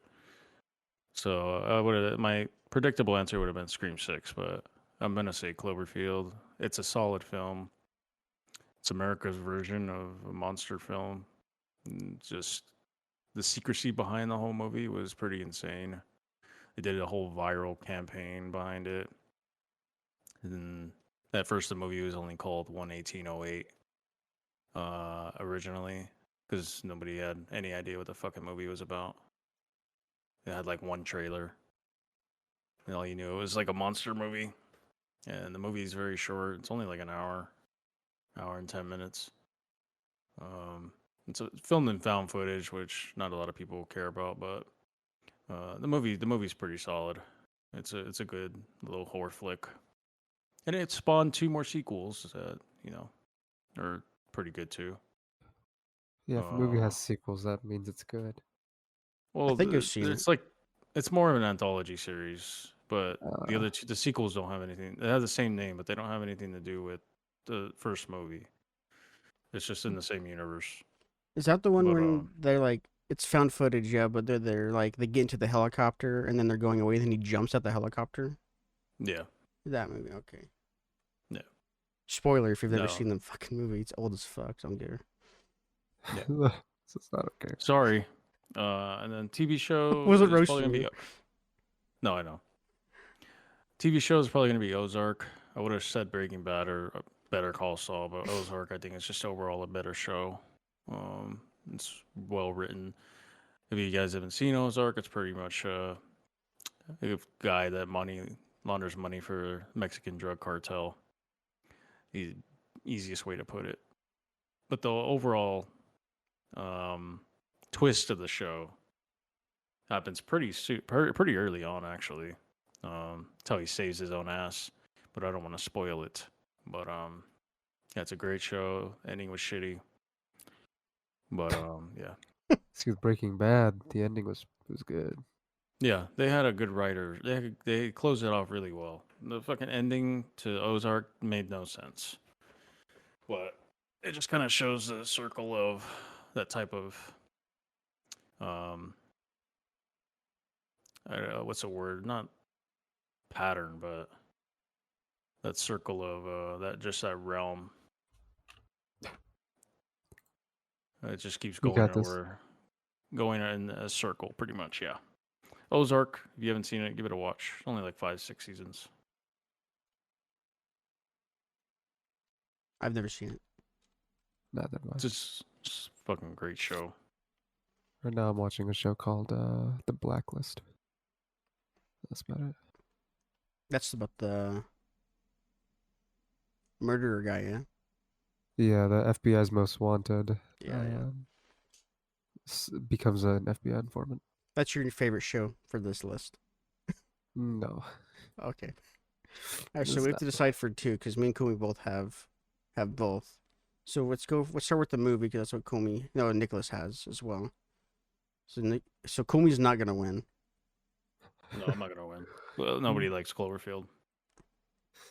[SPEAKER 3] So I would my predictable answer would have been Scream 6, but I'm gonna say Cloverfield. It's a solid film. It's America's version of a monster film. Just the secrecy behind the whole movie was pretty insane. They did a whole viral campaign behind it. And at first, the movie was only called 11808 originally because nobody had any idea what the fucking movie was about. It had like one trailer. And all you knew it was like a monster movie. And the movie's very short. It's only like an hour and 10 minutes. It's filmed in found footage, which not a lot of people care about, but the movie's pretty solid. It's a good little horror flick, and it spawned 2 more sequels that are pretty good too.
[SPEAKER 2] Yeah, if a movie has sequels, that means it's good.
[SPEAKER 3] Well,
[SPEAKER 1] I think I've seen
[SPEAKER 3] it's like it's more of an anthology series, but the other the sequels don't have anything. They have the same name, but they don't have anything to do with the first movie. It's just in the same universe.
[SPEAKER 1] Is that the one
[SPEAKER 3] But,
[SPEAKER 1] when they're like, it's found footage, yeah, but they're like, they get into the helicopter and then they're going away, then he jumps at the helicopter?
[SPEAKER 3] Yeah.
[SPEAKER 1] That movie, okay.
[SPEAKER 3] Yeah.
[SPEAKER 1] Spoiler if you've never
[SPEAKER 3] No.
[SPEAKER 1] seen the fucking movie, it's old as fuck, don't care.
[SPEAKER 3] Yeah.
[SPEAKER 2] It's not okay.
[SPEAKER 3] Sorry. And then TV show
[SPEAKER 1] Wasn't
[SPEAKER 3] is probably
[SPEAKER 1] roasting
[SPEAKER 3] gonna
[SPEAKER 1] you.
[SPEAKER 3] be. No, I know. TV show is probably gonna be Ozark. I would have said Breaking Bad or Better Call Saul, but Ozark I think is just overall a better show. It's well written. If you guys haven't seen Ozark, it's pretty much a guy that launders money for Mexican drug cartel. easiest way to put it. But the overall twist of the show happens pretty early on, actually. Until he saves his own ass, but I don't want to spoil it. But yeah, it's a great show. Ending was shitty, but yeah,
[SPEAKER 2] See, with Breaking Bad, the ending was good.
[SPEAKER 3] yeah, they had a good writer. They closed it off really well. The fucking ending to Ozark made no sense, but it just kind of shows the circle of that type of I don't know, what's a word? Not pattern, but that circle of that realm. It just keeps
[SPEAKER 2] You
[SPEAKER 3] going
[SPEAKER 2] got this.
[SPEAKER 3] over, going in a circle, pretty much. Yeah. Ozark. If you haven't seen it, give it a watch. Only like 5-6 seasons.
[SPEAKER 1] I've never seen it.
[SPEAKER 2] Not that much.
[SPEAKER 3] It's just fucking great show.
[SPEAKER 2] Right now, I'm watching a show called The Blacklist. That's about it.
[SPEAKER 1] That's about the murderer guy, yeah?
[SPEAKER 2] Yeah, the FBI's most wanted.
[SPEAKER 1] Yeah.
[SPEAKER 2] Becomes an FBI informant.
[SPEAKER 1] That's your favorite show for this list.
[SPEAKER 2] No.
[SPEAKER 1] Okay. All right, so
[SPEAKER 2] It's
[SPEAKER 1] we have
[SPEAKER 2] not.
[SPEAKER 1] to decide for two because me and Kumi both have both. So let's start with the movie because that's what Nicholas has as well. So Kumi's not gonna win.
[SPEAKER 3] No, I'm not gonna win. Well, nobody likes Cloverfield.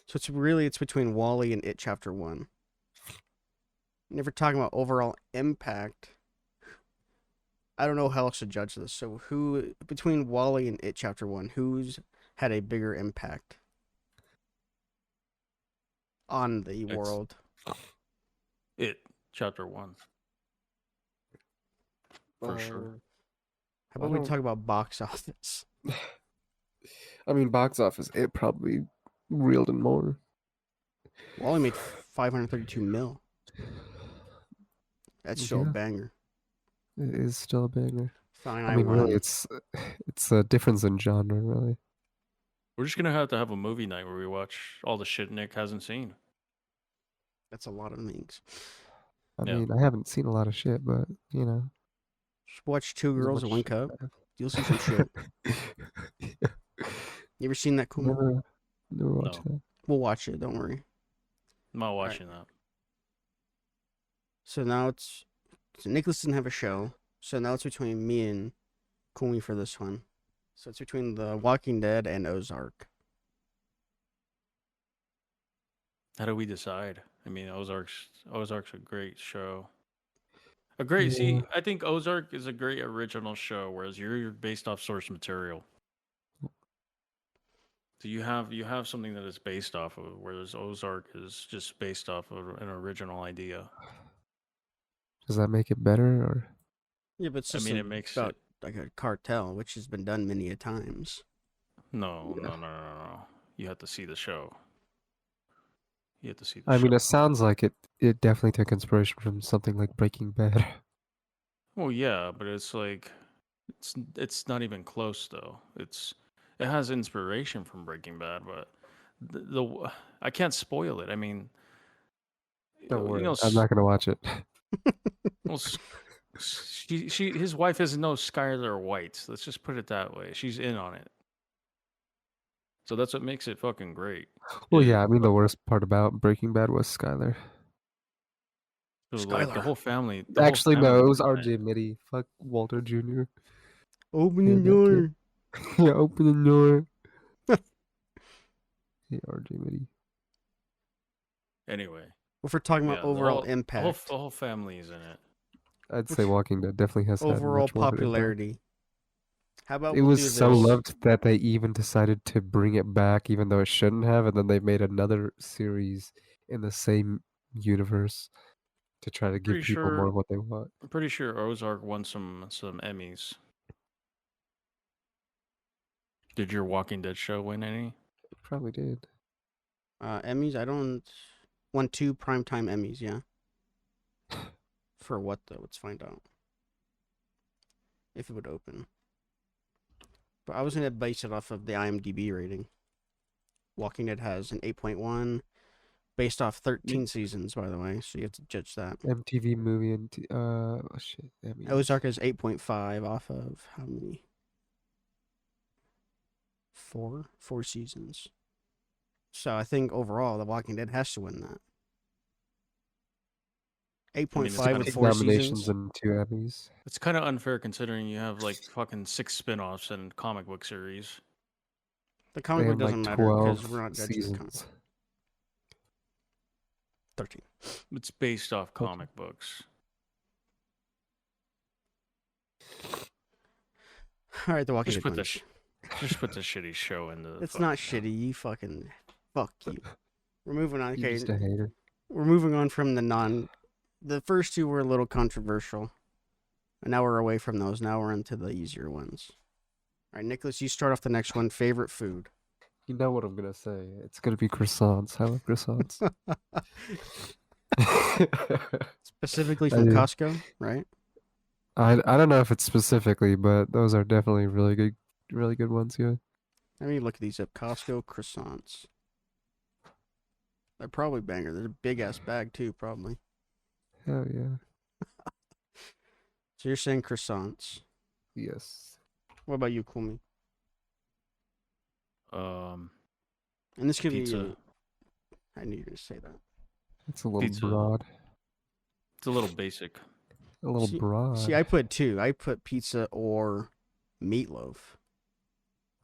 [SPEAKER 1] So it's between Wall-E and It Chapter 1. And if we're talking about overall impact, I don't know how else to judge this. So who between Wall-E and It Chapter 1, who's had a bigger impact on the world?
[SPEAKER 3] It Chapter 1. For sure.
[SPEAKER 1] How about we talk about box office?
[SPEAKER 2] I mean, box office, it probably reeled in more.
[SPEAKER 1] Wall-E made 532 mil. That's still a banger.
[SPEAKER 2] It is still a banger.
[SPEAKER 1] Fine,
[SPEAKER 2] I mean,
[SPEAKER 1] won.
[SPEAKER 2] really, it's a difference in genre, really.
[SPEAKER 3] We're just gonna have to have a movie night where we watch all the shit Nick hasn't seen.
[SPEAKER 1] That's a lot of things.
[SPEAKER 2] I mean, I haven't seen a lot of shit, but you know,
[SPEAKER 1] just watch Two Girls and One Cup. You'll see some shit.
[SPEAKER 2] Yeah.
[SPEAKER 1] You ever seen that, Kuma?
[SPEAKER 2] Never watched that.
[SPEAKER 1] We'll watch it. Don't worry.
[SPEAKER 3] I'm not watching that.
[SPEAKER 1] So now so Nicholas didn't have a show. So now it's between me and Kumi for this one. So it's between The Walking Dead and Ozark.
[SPEAKER 3] How do we decide? I mean, Ozark's a great show.
[SPEAKER 2] Yeah.
[SPEAKER 3] See, I think Ozark is a great original show, whereas you're based off source material. So you have something that is based off of, whereas Ozark is just based off of an original idea.
[SPEAKER 2] Does that make it better, or?
[SPEAKER 1] Yeah, but it's just
[SPEAKER 3] it makes
[SPEAKER 1] about
[SPEAKER 3] it
[SPEAKER 1] like a cartel, which has been done many a times.
[SPEAKER 3] No. You have to see the show. You have to see the
[SPEAKER 2] I
[SPEAKER 3] show.
[SPEAKER 2] mean, it sounds like it definitely took inspiration from something like Breaking Bad.
[SPEAKER 3] Well, yeah, but it's like it's not even close though. It has inspiration from Breaking Bad, but I can't spoil it. I mean,
[SPEAKER 2] Don't worry, I'm not gonna watch it.
[SPEAKER 3] Well, his wife is no Skylar White. Let's just put it that way. She's in on it, so that's what makes it fucking great.
[SPEAKER 2] Well, yeah, I mean, the worst part about Breaking Bad was Skylar.
[SPEAKER 3] So, like, the whole family.
[SPEAKER 2] No, it was RJ Mitty. Fuck Walter Jr.
[SPEAKER 1] Open the door.
[SPEAKER 2] Yeah, open the door. Hey, RJ Mitty.
[SPEAKER 3] Anyway.
[SPEAKER 1] Well, if we're talking about overall impact.
[SPEAKER 3] The whole family is in it.
[SPEAKER 2] I'd say Walking Dead definitely has
[SPEAKER 1] overall popularity.
[SPEAKER 2] How about it was so loved that they even decided to bring it back, even though it shouldn't have, and then they made another series in the same universe to try to give people more of what they want.
[SPEAKER 3] I'm pretty sure Ozark won some Emmys. Did your Walking Dead show win any?
[SPEAKER 2] It probably did.
[SPEAKER 1] Emmys? I don't. Won 2 primetime Emmys, yeah. For what though? Let's find out. If it would open. But I was going to base it off of the IMDb rating. Walking Dead has an 8.1. Based off 13 seasons, by the way, so you have to judge that.
[SPEAKER 2] MTV movie and oh shit. Emmys.
[SPEAKER 1] Ozark is 8.5 off of how many? Four seasons. So I think overall, The Walking Dead has to win that. 8.5 with
[SPEAKER 2] Eight
[SPEAKER 1] 4
[SPEAKER 2] nominations
[SPEAKER 1] seasons.
[SPEAKER 2] and 2 Emmys.
[SPEAKER 3] It's kind of unfair considering you have like fucking 6 spin-offs and comic book series.
[SPEAKER 1] The comic
[SPEAKER 2] They
[SPEAKER 1] book
[SPEAKER 2] have
[SPEAKER 1] doesn't
[SPEAKER 2] like
[SPEAKER 1] matter because
[SPEAKER 2] 12
[SPEAKER 1] we're not judging the comic.
[SPEAKER 2] seasons.
[SPEAKER 1] 13.
[SPEAKER 3] It's based off comic books.
[SPEAKER 1] All right, The Walking
[SPEAKER 3] Just
[SPEAKER 1] Dead
[SPEAKER 3] put the
[SPEAKER 1] wins.
[SPEAKER 3] just put the shitty show in the.
[SPEAKER 1] It's not shitty. You fucking fuck you. We're moving on.
[SPEAKER 2] You're
[SPEAKER 1] Okay,
[SPEAKER 2] just a hater.
[SPEAKER 1] we're moving on from the first two were a little controversial, and now we're away from those. Now we're into the easier ones. All right, Nicholas, you start off the next one. Favorite food.
[SPEAKER 2] You know what I'm gonna say. It's gonna be croissants. I love croissants.
[SPEAKER 1] Specifically
[SPEAKER 2] I
[SPEAKER 1] from
[SPEAKER 2] do.
[SPEAKER 1] Costco, right?
[SPEAKER 2] I don't know if it's specifically, but those are definitely really good ones. Yeah.
[SPEAKER 1] Let me look at these up. Costco croissants. They're probably banger. They're a big ass bag too, probably.
[SPEAKER 2] Hell yeah.
[SPEAKER 1] So you're saying croissants.
[SPEAKER 2] Yes.
[SPEAKER 1] What about you, Kumi?
[SPEAKER 3] Um,
[SPEAKER 1] And this could
[SPEAKER 3] Pizza.
[SPEAKER 1] be. I knew you were gonna say that.
[SPEAKER 2] It's a little
[SPEAKER 3] Pizza.
[SPEAKER 2] broad.
[SPEAKER 3] It's a little basic.
[SPEAKER 2] A little broad.
[SPEAKER 1] See, I put two. I put pizza or meatloaf.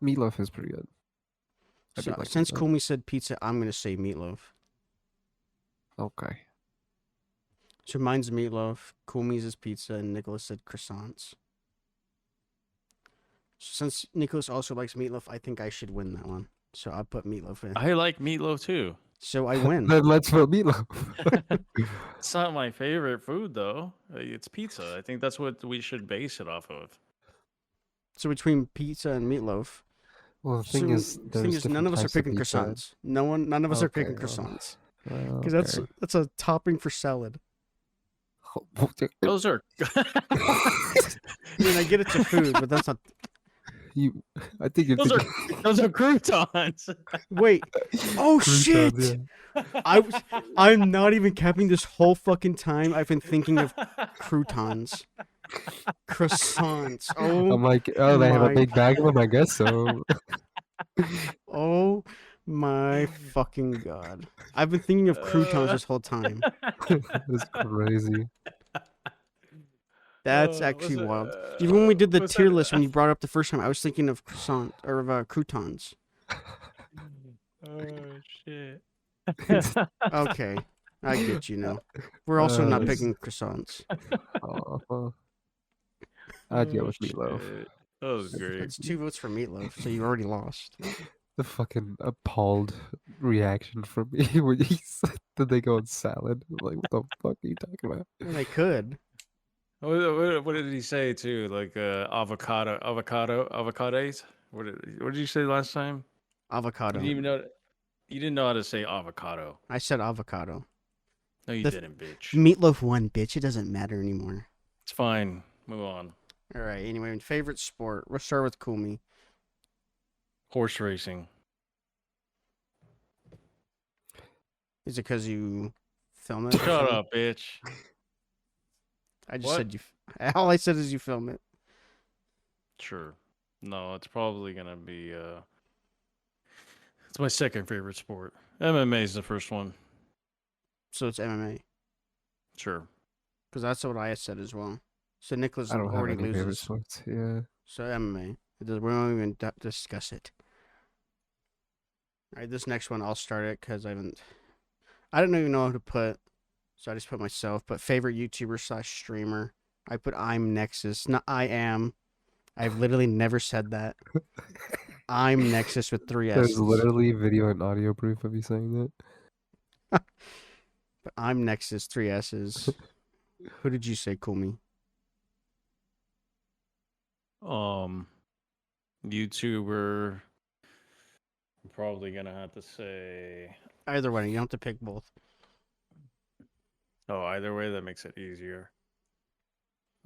[SPEAKER 2] Meatloaf is pretty good. I do
[SPEAKER 1] So,
[SPEAKER 2] like
[SPEAKER 1] since
[SPEAKER 2] meatloaf.
[SPEAKER 1] Kumi said pizza, I'm gonna say meatloaf.
[SPEAKER 2] Okay.
[SPEAKER 1] So mine's meatloaf, Kumi's is pizza, and Nicholas said croissants. Since Nicholas also likes meatloaf, I think I should win that one. So I put meatloaf in.
[SPEAKER 3] I like meatloaf too.
[SPEAKER 1] So I win.
[SPEAKER 2] Then let's vote meatloaf.
[SPEAKER 3] It's not my favorite food though. It's pizza. I think that's what we should base it off of.
[SPEAKER 1] So between pizza and meatloaf.
[SPEAKER 2] Well, the thing
[SPEAKER 1] So
[SPEAKER 2] is,
[SPEAKER 1] the
[SPEAKER 2] there's
[SPEAKER 1] thing is, none
[SPEAKER 2] different
[SPEAKER 1] of us are
[SPEAKER 2] types of
[SPEAKER 1] picking
[SPEAKER 2] pizza.
[SPEAKER 1] croissants. None of us are picking
[SPEAKER 2] Okay, well,
[SPEAKER 1] croissants
[SPEAKER 2] Well,
[SPEAKER 1] because
[SPEAKER 2] okay.
[SPEAKER 1] that's a topping for salad.
[SPEAKER 3] Those are.
[SPEAKER 1] I mean, I get it's a food, but that's not.
[SPEAKER 2] You, I think you're
[SPEAKER 3] Those are
[SPEAKER 2] thinking
[SPEAKER 3] those are croutons.
[SPEAKER 1] Wait. Oh shit!
[SPEAKER 2] croutons, yeah.
[SPEAKER 1] I'm not even capping this whole fucking time. I've been thinking of croutons, croissants. Oh,
[SPEAKER 2] I'm like, oh, they have a
[SPEAKER 1] my-
[SPEAKER 2] big bag of them. I guess so.
[SPEAKER 1] oh my fucking god! I've been thinking of croutons this whole time.
[SPEAKER 2] That's crazy.
[SPEAKER 1] That's actually wild. Even when we did the tier list, when you brought it up the first time, I was thinking of croissant or of croutons.
[SPEAKER 3] Oh shit.
[SPEAKER 1] Okay, I get you now. We're also not
[SPEAKER 2] that's-
[SPEAKER 1] picking croissants.
[SPEAKER 2] Oh, I'd go with meatloaf.
[SPEAKER 3] Shit. That was great.
[SPEAKER 1] It's 2 votes for meatloaf, so you already lost.
[SPEAKER 2] The fucking appalled reaction from me when he said that they go on salad. I'm like, what the fuck are you talking about?
[SPEAKER 1] And they could.
[SPEAKER 3] What did he say too? Like avocados. What did you say last time?
[SPEAKER 1] Avocado.
[SPEAKER 3] You didn't know how to say avocado.
[SPEAKER 1] I said avocado.
[SPEAKER 3] No, you
[SPEAKER 1] The-
[SPEAKER 3] didn't, bitch.
[SPEAKER 1] Meatloaf won, bitch. It doesn't matter anymore.
[SPEAKER 3] It's fine. Move on.
[SPEAKER 1] All right. Anyway, favorite sport. We'll start with Kumi.
[SPEAKER 3] Horse racing.
[SPEAKER 1] Is it because you film it? or
[SPEAKER 3] Shut
[SPEAKER 1] something?
[SPEAKER 3] up, bitch.
[SPEAKER 1] I just
[SPEAKER 3] What?
[SPEAKER 1] said you. All I said is you film it.
[SPEAKER 3] Sure. No, it's probably gonna be. It's my second favorite sport. MMA is the first one.
[SPEAKER 1] So it's MMA.
[SPEAKER 3] Sure.
[SPEAKER 1] Because that's what I said as well. So Nicholas
[SPEAKER 2] I don't have
[SPEAKER 1] already
[SPEAKER 2] any favorite
[SPEAKER 1] loses.
[SPEAKER 2] sports. Yeah.
[SPEAKER 1] So MMA. We won't even discuss it. All right, this next one I'll start it because I don't even know how to put. So I just put myself. But favorite YouTuber / streamer. I put I'm Nexus. Not I am. I've literally never said that. I'm Nexus with 3 S's.
[SPEAKER 2] There's literally video and audio proof of you saying that.
[SPEAKER 1] But I'm Nexus 3 S's. Who did you say, Kumi?
[SPEAKER 3] YouTuber. I'm probably gonna have to say.
[SPEAKER 1] Either way, you don't have to pick both.
[SPEAKER 3] Oh, either way, that makes it easier.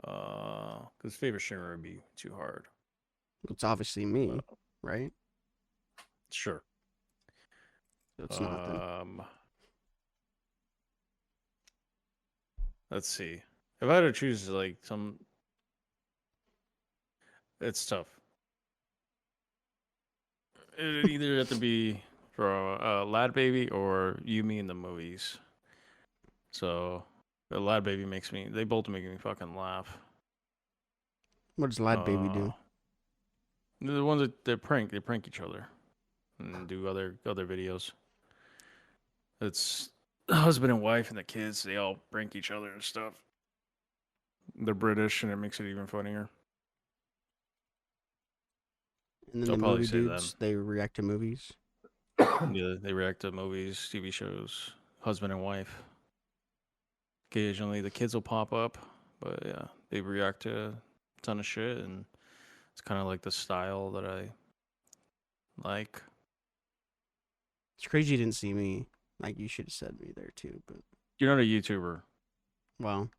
[SPEAKER 3] Because favorite streamer would be too hard.
[SPEAKER 1] It's obviously me, right?
[SPEAKER 3] Sure.
[SPEAKER 1] So it's not then.
[SPEAKER 3] let's see. If I had to choose like it's tough. It'd either have to be for Lad Baby or You, Me in the Movies. So the Lad Baby they both make me fucking laugh.
[SPEAKER 1] What does Lad Baby do?
[SPEAKER 3] The ones that they prank each other and do other videos. It's the husband and wife and the kids. They all prank each other and stuff. They're British, and it makes it even funnier.
[SPEAKER 1] And then
[SPEAKER 3] I'll
[SPEAKER 1] the
[SPEAKER 3] probably
[SPEAKER 1] movie
[SPEAKER 3] say
[SPEAKER 1] dudes, they react to movies.
[SPEAKER 3] Yeah, they react to movies, TV shows, husband and wife. Occasionally, the kids will pop up, but yeah, they react to a ton of shit, and it's kind of like the style that I like.
[SPEAKER 1] It's crazy you didn't see me. Like, you should have said me there too, but
[SPEAKER 3] You're not a YouTuber.
[SPEAKER 1] well.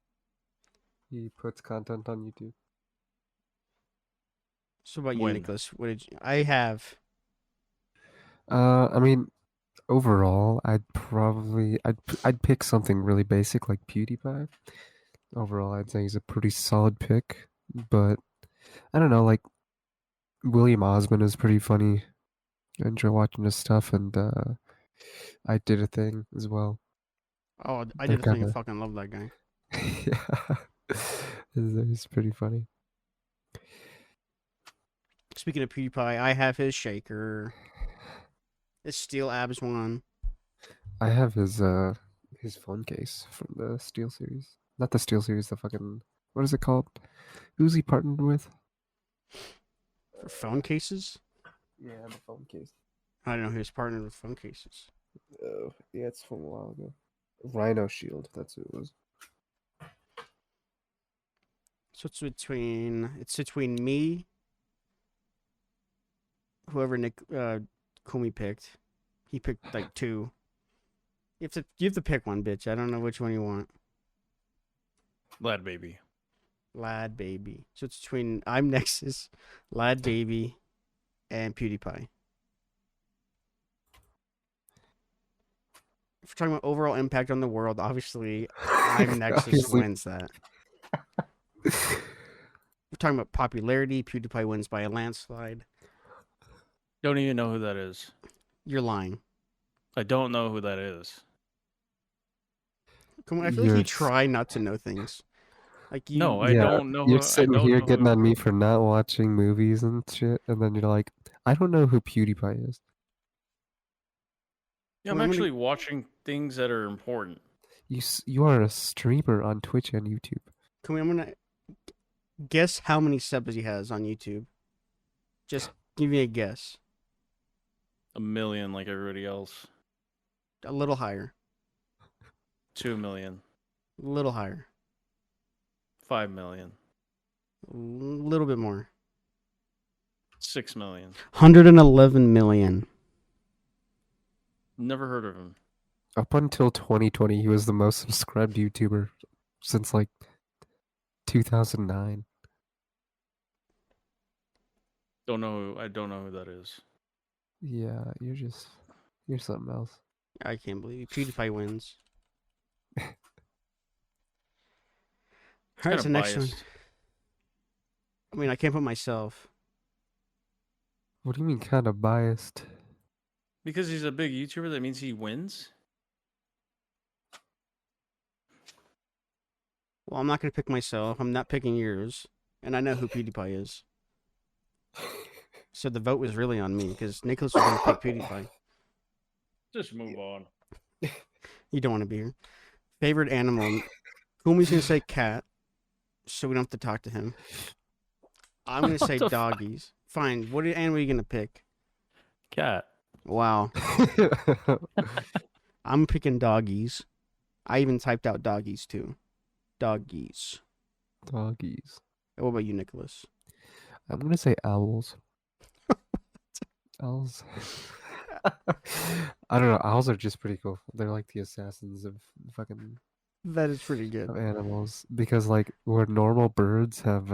[SPEAKER 2] He puts content on YouTube.
[SPEAKER 1] So about you,
[SPEAKER 3] When?
[SPEAKER 1] Nicholas? What did you? I have.
[SPEAKER 2] I mean, overall, I'd pick something really basic like PewDiePie. Overall, I'd say he's a pretty solid pick, but I don't know, like William Osmond is pretty funny. I enjoy watching his stuff, and I Did a Thing as well.
[SPEAKER 1] Oh, I
[SPEAKER 2] They're
[SPEAKER 1] did a thing. I
[SPEAKER 2] kinda-
[SPEAKER 1] fucking love that guy.
[SPEAKER 2] yeah, it's pretty funny.
[SPEAKER 1] Speaking of PewDiePie, I have his shaker. His Steel Abs one.
[SPEAKER 2] I have his phone case from the Steel series. Not the Steel series, the fucking what is it called? Who's he partnered with?
[SPEAKER 1] For phone cases?
[SPEAKER 2] Yeah, the phone case.
[SPEAKER 1] I don't know who's partnered with phone cases.
[SPEAKER 2] Oh, yeah, it's from a while ago. Rhino Shield, that's who it was.
[SPEAKER 1] So it's between me, whoever Nick Kumi picked. He picked like two. You have to pick one, bitch. I don't know which one you want.
[SPEAKER 3] Lad Baby.
[SPEAKER 1] Lad Baby. So it's between I'm Nexus, Lad Baby, and PewDiePie. If we're talking about overall impact on the world, obviously I'm Nexus
[SPEAKER 2] Obviously.
[SPEAKER 1] wins that. If we're talking about popularity, PewDiePie wins by a landslide.
[SPEAKER 3] Don't even know who that is.
[SPEAKER 1] You're lying.
[SPEAKER 3] I don't know who that is.
[SPEAKER 1] Come on, I feel like you try not to know things. Like you.
[SPEAKER 3] No, I
[SPEAKER 2] Yeah,
[SPEAKER 3] don't know.
[SPEAKER 2] You're
[SPEAKER 3] I
[SPEAKER 2] sitting
[SPEAKER 3] don't
[SPEAKER 2] here
[SPEAKER 3] know
[SPEAKER 2] getting
[SPEAKER 3] who-
[SPEAKER 2] on me for not watching movies and shit, and then you're like, I don't know who PewDiePie is.
[SPEAKER 3] Yeah, I'm
[SPEAKER 1] Well, I'm gonna-
[SPEAKER 3] actually watching things that are important.
[SPEAKER 2] You are a streamer on Twitch and YouTube.
[SPEAKER 1] I'm gonna guess how many subs he has on YouTube. Just give me a guess.
[SPEAKER 3] 1 million, like everybody else.
[SPEAKER 1] A little higher.
[SPEAKER 3] 2 million.
[SPEAKER 1] A little higher.
[SPEAKER 3] 5 million.
[SPEAKER 1] A little bit more.
[SPEAKER 3] 6 million.
[SPEAKER 1] 111 million.
[SPEAKER 3] Never heard of him.
[SPEAKER 2] Up until 2020, he was the most subscribed YouTuber since like 2009.
[SPEAKER 3] I don't know who that is.
[SPEAKER 2] Yeah, you're something else.
[SPEAKER 1] I can't believe it. PewDiePie wins. All right,
[SPEAKER 3] Kinda
[SPEAKER 1] so next one.
[SPEAKER 3] biased.
[SPEAKER 1] I mean, I can't put myself.
[SPEAKER 2] What do you mean, kind of biased?
[SPEAKER 3] Because he's a big YouTuber, that means he wins?
[SPEAKER 1] Well, I'm not going to pick myself. I'm not picking yours. And I know who PewDiePie is. So the vote was really on me because Nicholas was going to pick PewDiePie.
[SPEAKER 3] Just move on.
[SPEAKER 1] You don't want to be here. Favorite animal. Kumi's going to say cat. So we don't have to talk to him. I'm going to say
[SPEAKER 3] What the fuck?
[SPEAKER 1] doggies. Fine. What animal are you going to pick?
[SPEAKER 3] Cat.
[SPEAKER 1] Wow. I'm picking doggies. I even typed out doggies too. Doggies.
[SPEAKER 2] Doggies.
[SPEAKER 1] What about you, Nicholas?
[SPEAKER 2] I'm gonna say owls. Owls. I don't know. Owls are just pretty cool. They're like the assassins of fucking
[SPEAKER 1] That is pretty good.
[SPEAKER 2] of animals because like where normal birds have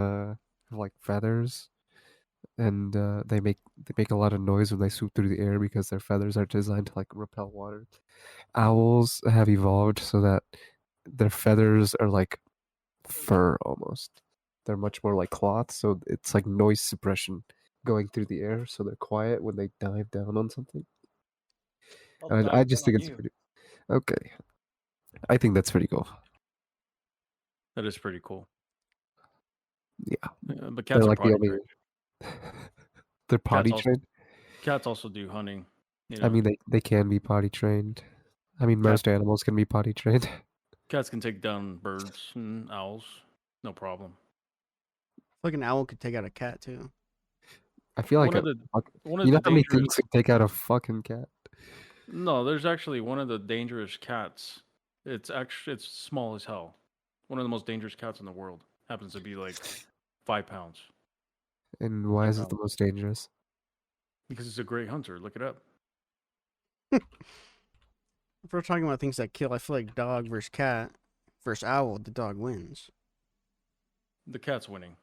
[SPEAKER 2] like feathers and they make a lot of noise when they swoop through the air because their feathers are designed to like repel water. Owls have evolved so that their feathers are like fur almost. They're much more like cloth, so it's like noise suppression going through the air, so they're quiet when they dive down on something.
[SPEAKER 3] I'll
[SPEAKER 2] And I
[SPEAKER 3] dive
[SPEAKER 2] just
[SPEAKER 3] down
[SPEAKER 2] think
[SPEAKER 3] on
[SPEAKER 2] it's
[SPEAKER 3] you.
[SPEAKER 2] pretty okay. I think that's pretty cool.
[SPEAKER 3] That is pretty cool.
[SPEAKER 2] Yeah,
[SPEAKER 3] But
[SPEAKER 2] they're
[SPEAKER 3] cats are
[SPEAKER 2] like the
[SPEAKER 3] potty
[SPEAKER 2] only.
[SPEAKER 3] trained.
[SPEAKER 2] They're potty
[SPEAKER 3] also
[SPEAKER 2] trained.
[SPEAKER 3] Cats also do hunting. You
[SPEAKER 2] I
[SPEAKER 3] know,
[SPEAKER 2] mean, they can be potty trained. I mean,
[SPEAKER 3] Cat-
[SPEAKER 2] most animals can be potty trained.
[SPEAKER 3] cats can take down birds and owls, no problem.
[SPEAKER 1] Like an owl could take out a cat too.
[SPEAKER 2] I feel like
[SPEAKER 3] One of the
[SPEAKER 2] you know how many
[SPEAKER 3] dangerous.
[SPEAKER 2] things can take out a fucking cat?
[SPEAKER 3] No, there's actually one of the dangerous cats. It's small as hell. One of the most dangerous cats in the world. Happens to be like 5 pounds.
[SPEAKER 2] And why
[SPEAKER 3] 10
[SPEAKER 2] is it the
[SPEAKER 3] pounds.
[SPEAKER 2] most dangerous?
[SPEAKER 3] Because it's a great hunter. Look it up.
[SPEAKER 1] If we're talking about things that kill, I feel like dog versus cat versus owl, the dog wins.
[SPEAKER 3] The cat's winning.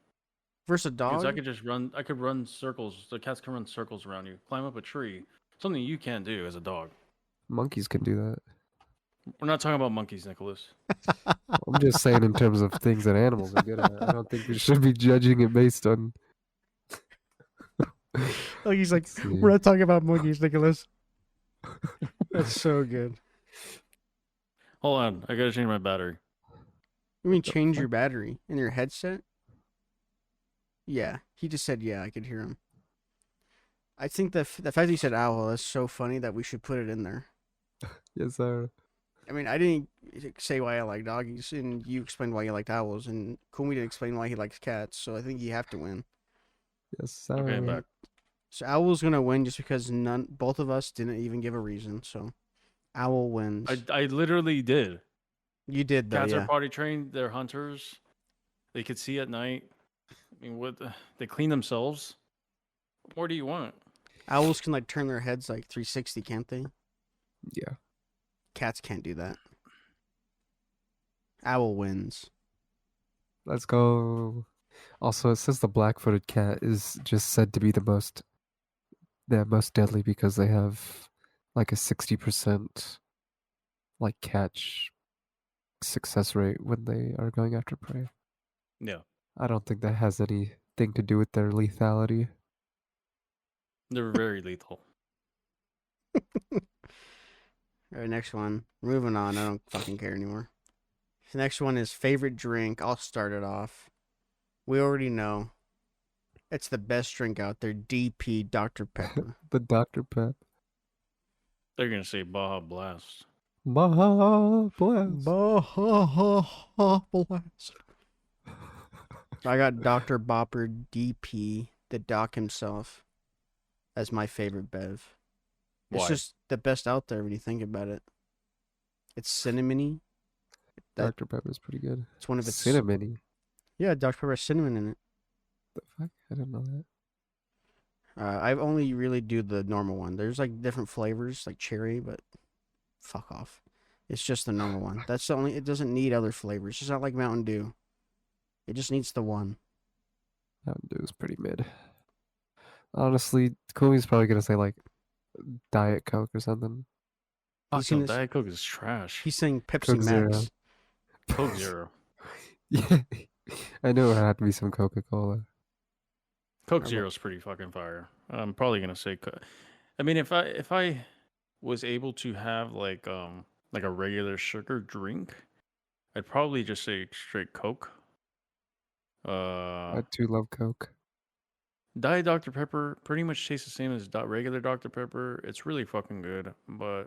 [SPEAKER 1] Versus a
[SPEAKER 3] Because
[SPEAKER 1] dog?
[SPEAKER 3] I could run circles. The cats can run circles around you. Climb up a tree. Something you can't do as a dog.
[SPEAKER 2] Monkeys can do that.
[SPEAKER 3] We're not talking about monkeys, Nicholas.
[SPEAKER 2] I'm just saying in terms of things that animals are good at. I don't think we should be judging it based on.
[SPEAKER 1] Like he's like,
[SPEAKER 2] Let's see.
[SPEAKER 1] we're not talking about monkeys, Nicholas. That's so good.
[SPEAKER 3] Hold on. I gotta change my battery.
[SPEAKER 1] You mean
[SPEAKER 2] the
[SPEAKER 1] change
[SPEAKER 2] fuck?
[SPEAKER 1] your battery in your headset? Yeah, he just said yeah. I could hear him. I think the fact that you said owl is so funny that we should put it in there.
[SPEAKER 2] Yes, sir.
[SPEAKER 1] I mean, I didn't say why I like doggies, and you explained why you liked owls, and Kumi didn't explain why he likes cats. So I think you have to win.
[SPEAKER 2] Yes, sir.
[SPEAKER 3] Okay, I'm back.
[SPEAKER 1] So Owl's gonna win just because both of us didn't even give a reason. So Owl wins.
[SPEAKER 3] I literally did.
[SPEAKER 1] You did though,
[SPEAKER 3] Cats
[SPEAKER 1] yeah.
[SPEAKER 3] are potty trained. They're hunters. They could see at night. I mean, they clean themselves. What more do you want?
[SPEAKER 1] Owls can like turn their heads like 360, can't they?
[SPEAKER 2] Yeah.
[SPEAKER 1] Cats can't do that. Owl wins.
[SPEAKER 2] Let's go. Also, it says the black-footed cat is just said to be the most deadly because they have like a 60% like catch success rate when they are going after prey.
[SPEAKER 3] Yeah,
[SPEAKER 2] I don't think that has anything to do with their lethality.
[SPEAKER 3] they're very lethal.
[SPEAKER 1] All right, next one. Moving on. I don't fucking care anymore. The next one is favorite drink. I'll start it off. We already know. It's the best drink out there. DP Dr. Pepper.
[SPEAKER 2] The Dr. Pep.
[SPEAKER 3] They're gonna say Baja Blast.
[SPEAKER 2] Baja Blast.
[SPEAKER 1] Baja Blast. I got Dr. Bopper DP, the doc himself, as my favorite bev. It's
[SPEAKER 3] Why?
[SPEAKER 1] just the best out there when you think about it. It's cinnamony.
[SPEAKER 2] Dr. Pepper is pretty good.
[SPEAKER 1] It's one of its
[SPEAKER 2] Cinnamony.
[SPEAKER 1] Yeah, Dr. Pepper has cinnamon in it.
[SPEAKER 2] The fuck? I didn't know that.
[SPEAKER 1] I only really do the normal one. There's like different flavors, like cherry, but fuck off. It's just the normal one. That's the only. It doesn't need other flavors. It's not like Mountain Dew. It just needs the one.
[SPEAKER 2] Mountain Dew is pretty mid. Honestly, Kumi's probably gonna say like Diet Coke or something.
[SPEAKER 1] He's
[SPEAKER 3] Fuck no,
[SPEAKER 1] gonna s-
[SPEAKER 3] Diet Coke is trash.
[SPEAKER 1] He's saying Pepsi
[SPEAKER 2] Coke Zero.
[SPEAKER 1] Max.
[SPEAKER 3] Coke Zero.
[SPEAKER 2] Yeah, I know it had to be some Coca-Cola.
[SPEAKER 3] Coke Zero's pretty fucking fire. I'm probably gonna say. I mean, if I was able to have like a regular sugar drink, I'd probably just say straight Coke.
[SPEAKER 2] I too love Coke.
[SPEAKER 3] Diet Dr. Pepper pretty much tastes the same as regular Dr. Pepper. It's really fucking good, but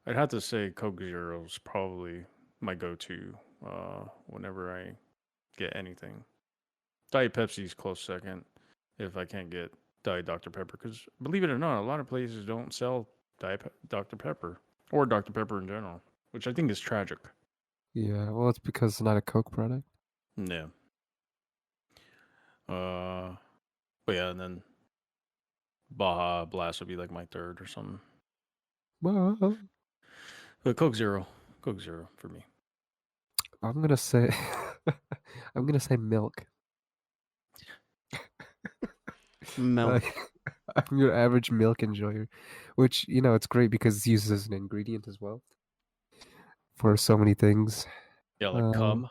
[SPEAKER 3] I'd have to say Coke Zero is probably my go-to whenever I get anything. Diet Pepsi's close second if I can't get Diet Dr. Pepper, because believe it or not, a lot of places don't sell Dr. Pepper or Dr. Pepper in general, which I think is tragic.
[SPEAKER 2] Yeah, well, it's because it's not a Coke product.
[SPEAKER 3] Yeah. But yeah, and then Baja Blast would be like my third or something.
[SPEAKER 2] Well,
[SPEAKER 3] But Coke Zero for me.
[SPEAKER 2] I'm gonna say, I'm gonna say milk.
[SPEAKER 1] Milk.
[SPEAKER 2] I'm your average milk enjoyer, which it's great because it's used as an ingredient as well. for so many things.
[SPEAKER 3] Yeah, like cum.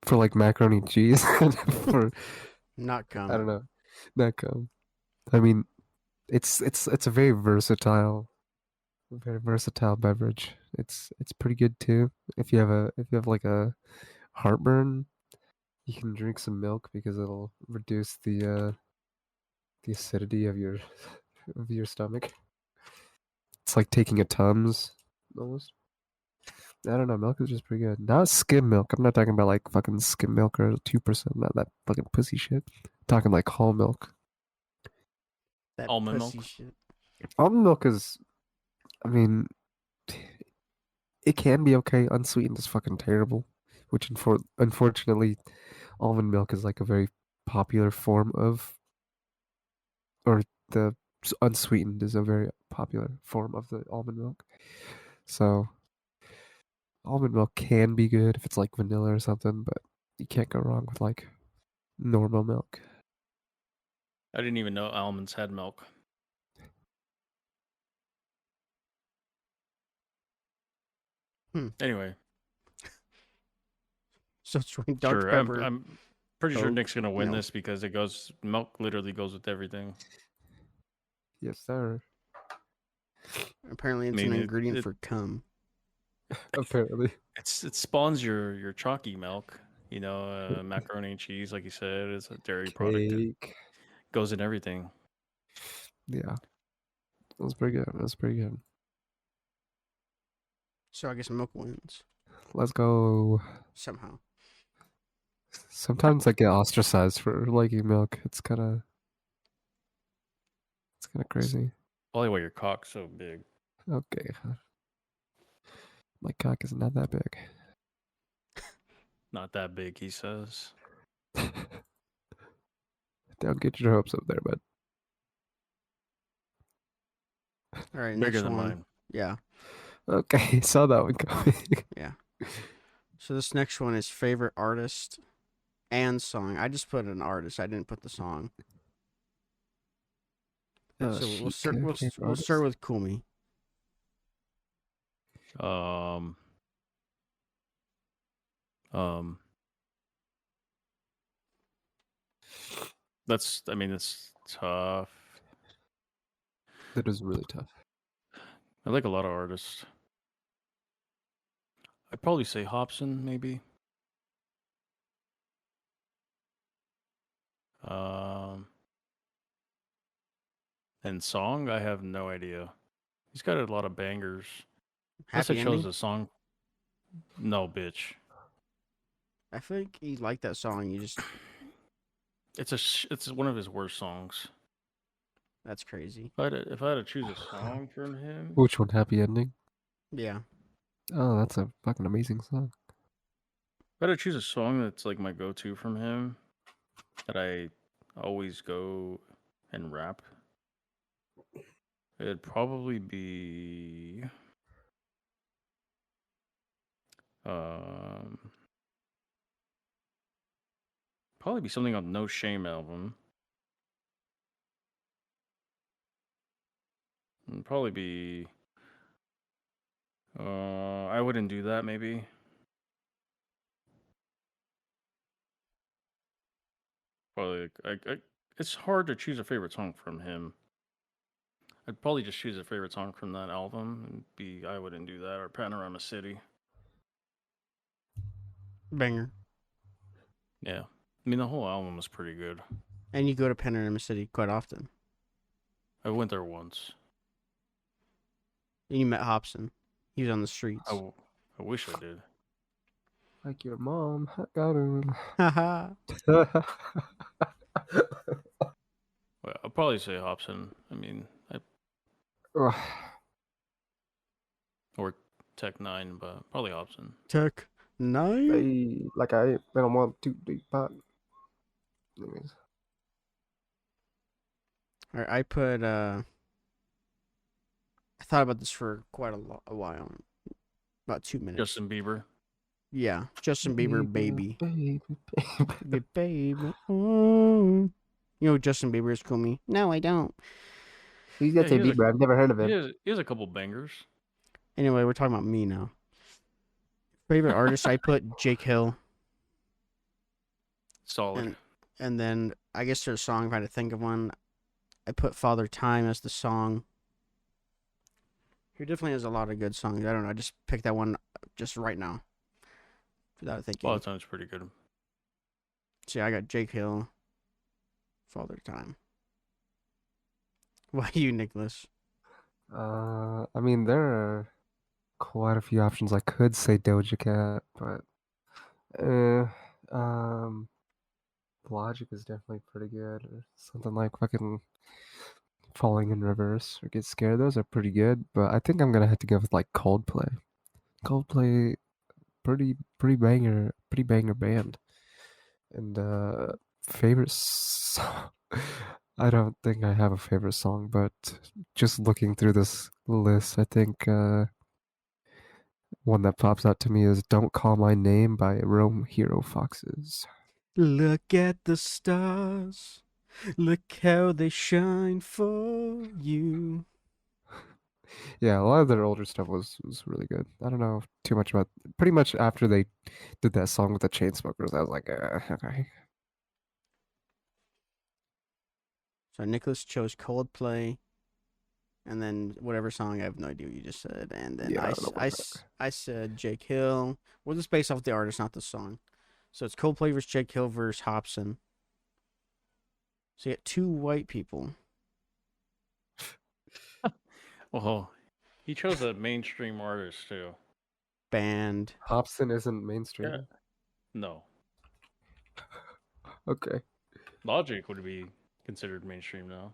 [SPEAKER 2] For like macaroni and cheese. For
[SPEAKER 1] Not
[SPEAKER 2] I
[SPEAKER 1] cum.
[SPEAKER 2] don't know, not cum. I mean, it's a very versatile beverage. It's pretty good too. If you have like a heartburn, you can drink some milk because it'll reduce the acidity of your stomach. It's like taking a Tums almost. I don't know. Milk is just pretty good. Not skim milk. I'm not talking about like fucking skim milk or 2%. Not that fucking pussy shit. I'm talking like whole milk.
[SPEAKER 1] That
[SPEAKER 3] Almond
[SPEAKER 1] pussy
[SPEAKER 3] milk?
[SPEAKER 1] shit.
[SPEAKER 2] Almond milk is, I mean, it can be okay. Unsweetened is fucking terrible. Which unfortunately, almond milk is like a very popular form of, or the unsweetened is a very popular form of the almond milk. So almond milk can be good if it's like vanilla or something, but you can't go wrong with like normal milk.
[SPEAKER 3] I didn't even know almonds had milk. Anyway,
[SPEAKER 1] So it's dark
[SPEAKER 3] sure.
[SPEAKER 1] pepper.
[SPEAKER 3] I'm pretty sure
[SPEAKER 1] Coke,
[SPEAKER 3] Nick's gonna win
[SPEAKER 1] milk.
[SPEAKER 3] this because milk literally goes with everything.
[SPEAKER 2] Yes, sir.
[SPEAKER 1] Apparently, it's
[SPEAKER 3] mean,
[SPEAKER 1] an
[SPEAKER 3] it-
[SPEAKER 1] ingredient
[SPEAKER 3] it-
[SPEAKER 1] for cum.
[SPEAKER 2] Apparently.
[SPEAKER 3] It spawns your chalky milk. You know, macaroni and cheese, like you said, is a dairy product. It
[SPEAKER 2] Cake.
[SPEAKER 3] goes in everything.
[SPEAKER 2] Yeah. That was pretty good. That was pretty good.
[SPEAKER 1] So I guess milk wins
[SPEAKER 2] Let's go.
[SPEAKER 1] somehow.
[SPEAKER 2] Sometimes I get ostracized for liking milk. It's kind of crazy.
[SPEAKER 3] Probably why your cock's so big.
[SPEAKER 2] Okay. My cock is not that big.
[SPEAKER 3] Not that big, he says.
[SPEAKER 2] Don't get your hopes up there, bud.
[SPEAKER 1] All right,
[SPEAKER 3] Bigger
[SPEAKER 1] next
[SPEAKER 3] than
[SPEAKER 1] one.
[SPEAKER 3] mine.
[SPEAKER 1] Yeah,
[SPEAKER 2] Okay, saw that one coming.
[SPEAKER 1] yeah. So this next one is favorite artist and song. I just put an artist. I didn't put the song. So we'll start with Kumi.
[SPEAKER 3] That's tough.
[SPEAKER 2] That is really tough.
[SPEAKER 3] I like a lot of artists. I'd probably say Hobson, maybe. And song, I have no idea. He's got a lot of bangers. Unless
[SPEAKER 1] Happy
[SPEAKER 3] I chose
[SPEAKER 1] Ending.
[SPEAKER 3] a song. No, bitch.
[SPEAKER 1] I feel like you like that song. You just
[SPEAKER 3] It's one of his worst songs.
[SPEAKER 1] that's crazy.
[SPEAKER 3] If I had to choose a song from him,
[SPEAKER 2] Which one? Happy Ending?
[SPEAKER 1] Yeah.
[SPEAKER 2] Oh, that's a fucking amazing song.
[SPEAKER 3] if I had to choose a song that's like my go-to from him, that I always go and rap, it'd probably be something on No Shame album. It'd probably be I Wouldn't Do That, maybe. Probably it's hard to choose a favorite song from him. I'd probably just choose a favorite song from that album and be I Wouldn't Do That or Panorama City.
[SPEAKER 1] Banger.
[SPEAKER 3] Yeah. I mean, the whole album was pretty good.
[SPEAKER 1] And you go to Panorama City quite often.
[SPEAKER 3] I went there once.
[SPEAKER 1] And you met Hobson. He was on the streets.
[SPEAKER 3] I wish I did.
[SPEAKER 2] Like your mom. I got her.
[SPEAKER 1] Haha.
[SPEAKER 3] Well, I'll probably say Hobson. I mean, or Tech 9, but probably Hobson.
[SPEAKER 1] Tech 9?
[SPEAKER 2] Hey, like I don't want 2, 3, 5. Anyways.
[SPEAKER 1] All right, I put I thought about this for quite a while. About 2 minutes.
[SPEAKER 3] Justin Bieber.
[SPEAKER 1] Yeah, Justin Bieber, baby.
[SPEAKER 2] Baby.
[SPEAKER 1] Baby. You know Justin Bieber is, Kumi? No, I don't.
[SPEAKER 2] Who's that say
[SPEAKER 3] he has
[SPEAKER 2] Bieber? I've never heard of him.
[SPEAKER 3] He has a couple bangers.
[SPEAKER 1] Anyway, we're talking about me now. Favorite artist, I put Jake Hill,
[SPEAKER 3] Solid.
[SPEAKER 1] and then I guess there's a song if I had to think of one. I put Father Time as the song. He definitely has a lot of good songs. I don't know. I just picked that one just right now without thinking.
[SPEAKER 3] Well, that sounds pretty good.
[SPEAKER 1] See, I got Jake Hill, Father Time. Why you, Nicholas?
[SPEAKER 2] I mean, there are quite a few options. I could say Doja Cat, but Logic is definitely pretty good, or something like fucking Falling in Reverse or Get Scared. Those are pretty good, but I think I'm gonna have to go with like Coldplay. Coldplay, pretty banger band. And favorite song. I don't think I have a favorite song, but just looking through this list, I think one that pops out to me is "Don't Call My Name" by Rome Hero Foxes.
[SPEAKER 1] Look at the stars. Look how they shine for you.
[SPEAKER 2] Yeah, a lot of their older stuff was really good. I don't know too much about. Pretty much after they did that song with the Chainsmokers, I was like, okay.
[SPEAKER 1] So Nicholas chose Coldplay, and then whatever song, I have no idea what you just said. And then
[SPEAKER 2] Yeah, I don't know what the
[SPEAKER 1] I said Jake Hill. Well, this is based off the artist, not the song. So it's Coldplay versus Jake Hill versus Hobson. So you get two white people.
[SPEAKER 3] Well, he chose a mainstream artist too.
[SPEAKER 1] Band.
[SPEAKER 2] Hobson isn't mainstream.
[SPEAKER 3] Yeah. No.
[SPEAKER 2] Okay.
[SPEAKER 3] Logic would be considered mainstream now.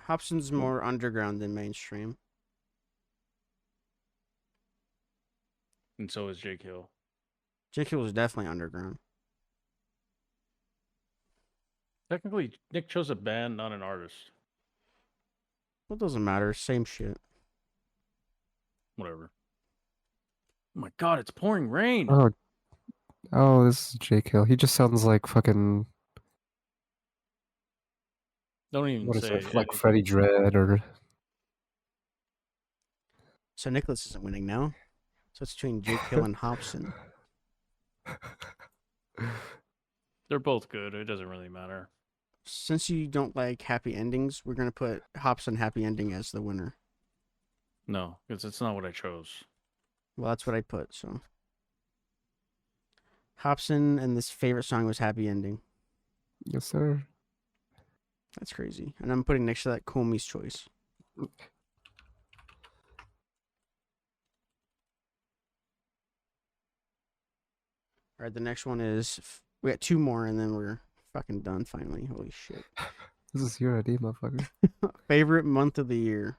[SPEAKER 1] Hobson's more underground than mainstream.
[SPEAKER 3] And so is Jake Hill.
[SPEAKER 1] Jake Hill was definitely underground.
[SPEAKER 3] Technically, Nick chose a band, not an artist.
[SPEAKER 1] Well, it doesn't matter. Same shit.
[SPEAKER 3] Whatever. Oh my god, it's pouring rain.
[SPEAKER 2] Oh, this is Jake Hill. He just sounds like fucking
[SPEAKER 3] Don't even
[SPEAKER 2] what is
[SPEAKER 3] say
[SPEAKER 2] it? Like
[SPEAKER 3] anything.
[SPEAKER 2] Freddie Dredd or
[SPEAKER 1] So Nicholas isn't winning now. So it's between Jake Hill and Hobson.
[SPEAKER 3] They're both good. It doesn't really matter.
[SPEAKER 1] Since you don't like happy endings, we're gonna put Hobson happy ending as the winner.
[SPEAKER 3] No, because it's not what I chose.
[SPEAKER 1] Well, that's what I put. So Hobson and this favorite song was happy ending.
[SPEAKER 2] Yes, sir.
[SPEAKER 1] That's crazy. And I'm putting next to that Comey's choice. All right, the next one is we got two more, and then we're fucking done finally. Holy shit!
[SPEAKER 2] This is your idea, motherfucker.
[SPEAKER 1] Favorite month of the year.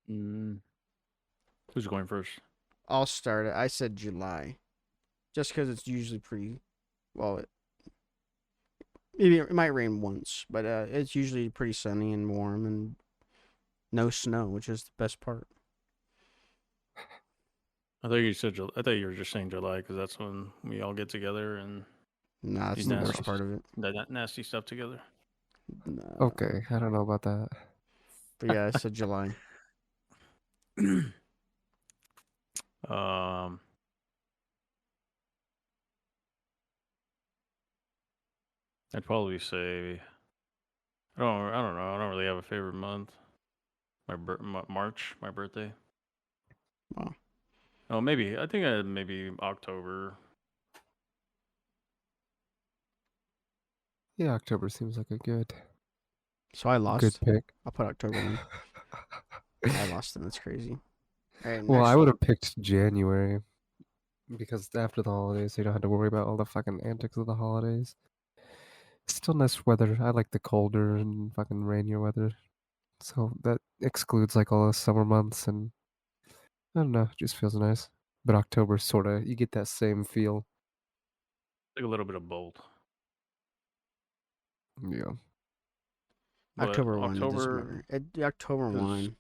[SPEAKER 3] Who's going first?
[SPEAKER 1] I'll start it. I said July, just because it's usually pretty. Well, maybe it might rain once, but it's usually pretty sunny and warm and no snow, which is the best part.
[SPEAKER 3] I thought you said. I thought you were just saying July because that's when we all get together and
[SPEAKER 1] Nah, that's
[SPEAKER 3] do
[SPEAKER 1] the worst part of it.
[SPEAKER 3] that nasty stuff together.
[SPEAKER 1] Nah.
[SPEAKER 2] Okay, I don't know about that.
[SPEAKER 1] But yeah, I said July.
[SPEAKER 3] I'd probably say I don't know. I don't really have a favorite month. March, my birthday.
[SPEAKER 1] Wow.
[SPEAKER 3] Oh, maybe I think maybe October.
[SPEAKER 2] Yeah, October seems like a good
[SPEAKER 1] So I lost.
[SPEAKER 2] good pick.
[SPEAKER 1] I'll put October then. I lost them. That's crazy. All right,
[SPEAKER 2] Well,
[SPEAKER 1] next
[SPEAKER 2] I would
[SPEAKER 1] one.
[SPEAKER 2] have picked January because after the holidays, you don't have to worry about all the fucking antics of the holidays. Still nice weather. I like the colder and fucking rainier weather. So that excludes like all the summer months, and I don't know, it just feels nice. But October sort of, you get that same feel.
[SPEAKER 3] Like a little bit of both.
[SPEAKER 2] Yeah.
[SPEAKER 3] But
[SPEAKER 1] October 1. It doesn't
[SPEAKER 3] October
[SPEAKER 1] matter. October
[SPEAKER 3] is
[SPEAKER 1] 1.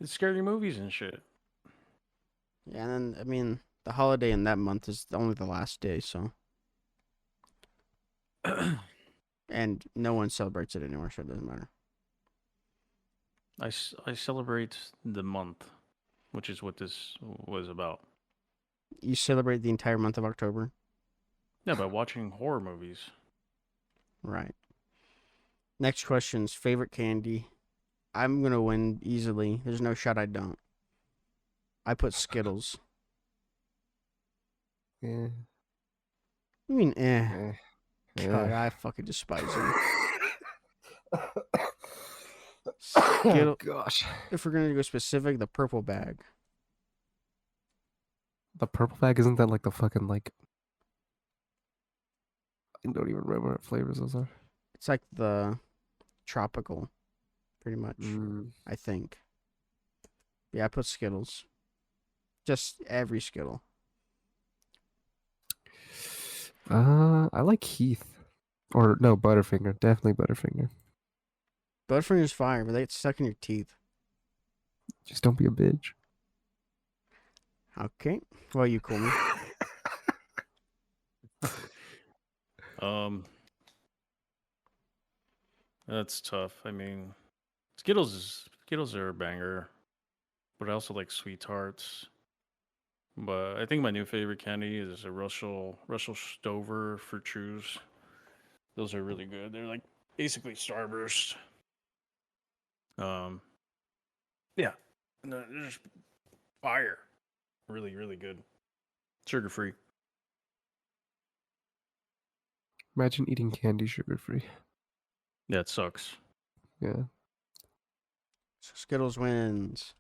[SPEAKER 3] it's scary movies and shit.
[SPEAKER 1] Yeah, and then I mean the holiday in that month is only the last day, so And no one celebrates it anymore, so it doesn't matter.
[SPEAKER 3] I celebrate the month, which is what this was about.
[SPEAKER 1] You celebrate the entire month of October?
[SPEAKER 3] Yeah, by watching horror movies.
[SPEAKER 1] Right. Next question's favorite candy. I'm going to win easily. There's no shot I don't. I put Skittles.
[SPEAKER 2] Yeah.
[SPEAKER 1] I mean,
[SPEAKER 2] Eh.
[SPEAKER 1] God,
[SPEAKER 2] Eh.
[SPEAKER 1] I fucking despise you.
[SPEAKER 2] Oh
[SPEAKER 1] Skittle.
[SPEAKER 2] gosh.
[SPEAKER 1] If we're going to go specific, the purple bag.
[SPEAKER 2] The purple bag, isn't that like the fucking like? I don't even remember what flavors those are.
[SPEAKER 1] It's like the tropical, pretty much,
[SPEAKER 2] Mm.
[SPEAKER 1] I think. Yeah, I put Skittles. Just every Skittle.
[SPEAKER 2] I like Heath. Or no, Butterfinger. Definitely Butterfinger.
[SPEAKER 1] Butterfinger's fire, but they get stuck in your teeth.
[SPEAKER 2] Just don't be a bitch.
[SPEAKER 1] Okay. Well, you cool me.
[SPEAKER 3] That's tough. I mean, Skittles are a banger, but I also like Sweet Tarts. But I think my new favorite candy is a Russell Stover Fruit Chews. Those are really good. They're like basically Starburst. Yeah, and they're just fire. Really, really good. Sugar free.
[SPEAKER 2] Imagine eating candy sugar free.
[SPEAKER 3] Yeah, it sucks.
[SPEAKER 2] Yeah.
[SPEAKER 1] So Skittles wins.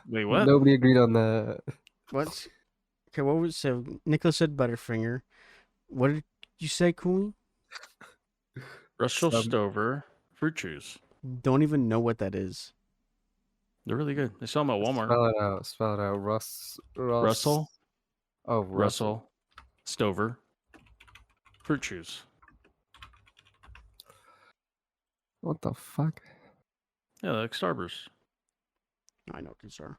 [SPEAKER 3] Wait, what?
[SPEAKER 2] Nobody agreed on that.
[SPEAKER 1] What's okay? What was so? Nicholas said Butterfinger. What did you say, Cooley?
[SPEAKER 3] Russell
[SPEAKER 2] Some-
[SPEAKER 3] Stover Fruit Chews.
[SPEAKER 1] Don't even know what that is.
[SPEAKER 3] They're really good. They sell them at Walmart.
[SPEAKER 2] Spell it out. Spell it out.
[SPEAKER 3] Russell
[SPEAKER 2] Oh, Russell.
[SPEAKER 3] Stover Fruit Chews.
[SPEAKER 2] What the fuck?
[SPEAKER 3] Yeah, they're like Starburst.
[SPEAKER 1] I know what these are.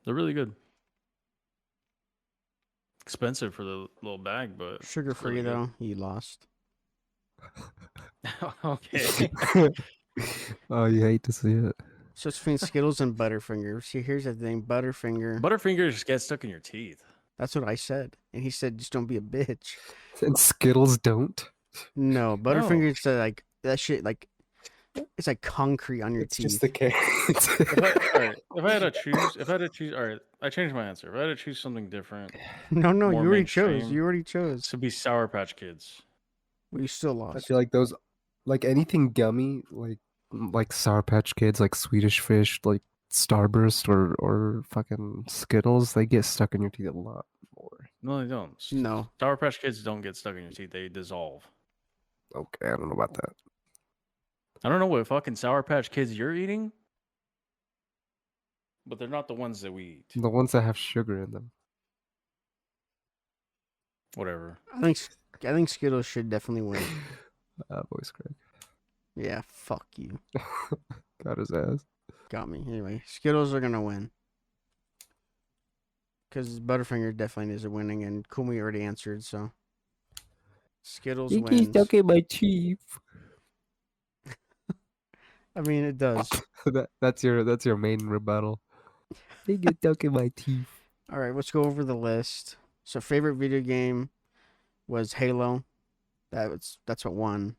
[SPEAKER 3] They're really good. Expensive for the little bag, but
[SPEAKER 1] Sugar
[SPEAKER 3] it's
[SPEAKER 1] free
[SPEAKER 3] really good.
[SPEAKER 1] though. You lost.
[SPEAKER 3] Okay.
[SPEAKER 2] Oh, you hate to see it.
[SPEAKER 1] So it's between Skittles and Butterfinger. See, here's the thing. Butterfinger.
[SPEAKER 3] Butterfingers get stuck in your teeth.
[SPEAKER 1] That's what I said, and he said, "Just don't be a bitch."
[SPEAKER 2] And Skittles don't.
[SPEAKER 1] No, Butterfinger's like that shit. Like it's like concrete on your
[SPEAKER 2] It's
[SPEAKER 1] teeth.
[SPEAKER 2] just the case.
[SPEAKER 3] If I had to choose, all right, I changed my answer. If I had to choose something different,
[SPEAKER 1] No, you
[SPEAKER 3] more
[SPEAKER 1] already chose.
[SPEAKER 3] mainstream.
[SPEAKER 1] You already chose.
[SPEAKER 3] this would be Sour Patch Kids.
[SPEAKER 1] Well, you still
[SPEAKER 2] I
[SPEAKER 1] lost.
[SPEAKER 2] feel like those, like anything gummy, like Sour Patch Kids, like Swedish Fish, like Starburst or fucking Skittles, they get stuck in your teeth a lot more.
[SPEAKER 3] No, they don't.
[SPEAKER 1] No.
[SPEAKER 3] Sour Patch Kids don't get stuck in your teeth. They dissolve.
[SPEAKER 2] Okay, I don't know about that.
[SPEAKER 3] I don't know what fucking Sour Patch Kids you're eating, but they're not the ones that we eat.
[SPEAKER 2] The ones that have sugar in them.
[SPEAKER 3] Whatever.
[SPEAKER 1] I think Skittles should definitely win.
[SPEAKER 2] Voice crack.
[SPEAKER 1] Yeah, fuck you.
[SPEAKER 2] Got his ass.
[SPEAKER 1] Got me. Anyway, Skittles are gonna win. Because Butterfinger definitely is winning, and Kumi already answered, so Skittles wins.
[SPEAKER 2] stuck in my teeth.
[SPEAKER 1] I mean, it does.
[SPEAKER 2] That's your main rebuttal. They get stuck in my teeth.
[SPEAKER 1] All right, let's go over the list. So, favorite video game was Halo. That's what won.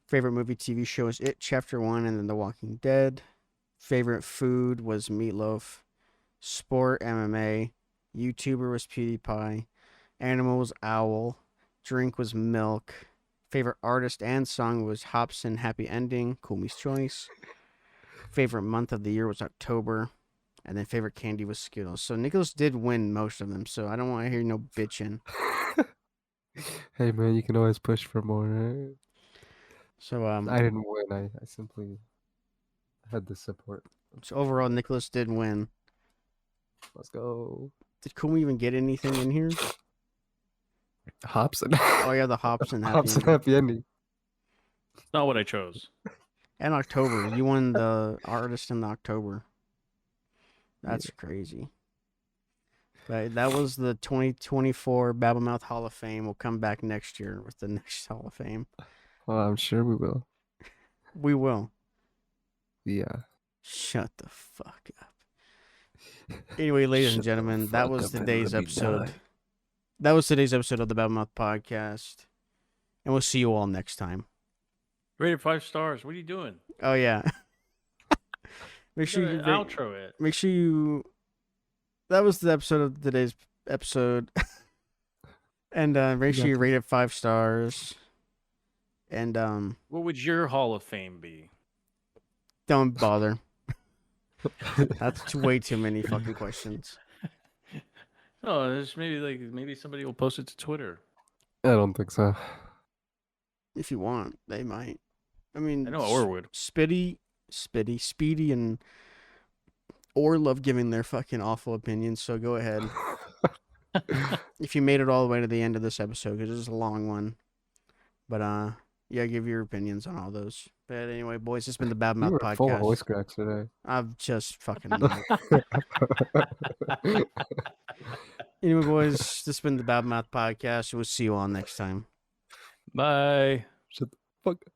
[SPEAKER 1] Favorite movie TV show is It Chapter 1 and then The Walking Dead. Favorite food was meatloaf. Sport MMA. YouTuber was PewDiePie. Animal was Owl. Drink was milk. Favorite artist and song was Hobson Happy Ending, Kumi's Choice. Favorite month of the year was October. And then favorite candy was Skittles. So Nicholas did win most of them, so I don't want to hear no bitching.
[SPEAKER 2] Hey man, you can always push for more, right?
[SPEAKER 1] So
[SPEAKER 2] I didn't win. I simply had the support.
[SPEAKER 1] so overall Nicholas did win.
[SPEAKER 2] Let's go.
[SPEAKER 1] Did Kumi even get anything in here?
[SPEAKER 2] Hobson.
[SPEAKER 1] Oh yeah, the Hobson Happy
[SPEAKER 2] Hobson
[SPEAKER 1] Ending.
[SPEAKER 2] Happy Ending.
[SPEAKER 3] Not what I chose.
[SPEAKER 1] And October. You won the artist in the October. That's crazy. But that was the 2024 Babblemouth Hall of Fame. We'll come back next year with the next Hall of Fame.
[SPEAKER 2] Well, I'm sure we will.
[SPEAKER 1] We will.
[SPEAKER 2] Yeah.
[SPEAKER 1] Shut the fuck up. Anyway, ladies and
[SPEAKER 2] Shut the
[SPEAKER 1] gentlemen, that
[SPEAKER 2] fuck
[SPEAKER 1] was
[SPEAKER 2] up and
[SPEAKER 1] today's
[SPEAKER 2] let me
[SPEAKER 1] episode.
[SPEAKER 2] die.
[SPEAKER 1] That was today's episode of the Babblemouth Podcast. And we'll see you all next time.
[SPEAKER 3] Rated 5 stars. What are you doing?
[SPEAKER 1] Oh yeah. Make sure you
[SPEAKER 3] outro it.
[SPEAKER 1] Make sure you. That was the episode of today's episode. And make sure you rate it 5 stars. And
[SPEAKER 3] what would your Hall of Fame be?
[SPEAKER 1] Don't bother. That's way too many fucking questions.
[SPEAKER 3] Oh, there's maybe somebody will post it to Twitter.
[SPEAKER 2] I don't think so.
[SPEAKER 1] If you want, they might. I mean,
[SPEAKER 3] I know Or would.
[SPEAKER 1] Speedy, and Or love giving their fucking awful opinions. So go ahead. If you made it all the way to the end of this episode, because it's a long one. But yeah, give your opinions on all those. But anyway, boys, it's been the
[SPEAKER 2] You
[SPEAKER 1] Babblemouth
[SPEAKER 2] were
[SPEAKER 1] Podcast.
[SPEAKER 2] full of voice cracks today.
[SPEAKER 1] I've just fucking. Anyway, boys, this has been the Babblemouth Podcast. We'll see you all next time.
[SPEAKER 3] Bye.
[SPEAKER 2] Shut the fuck up.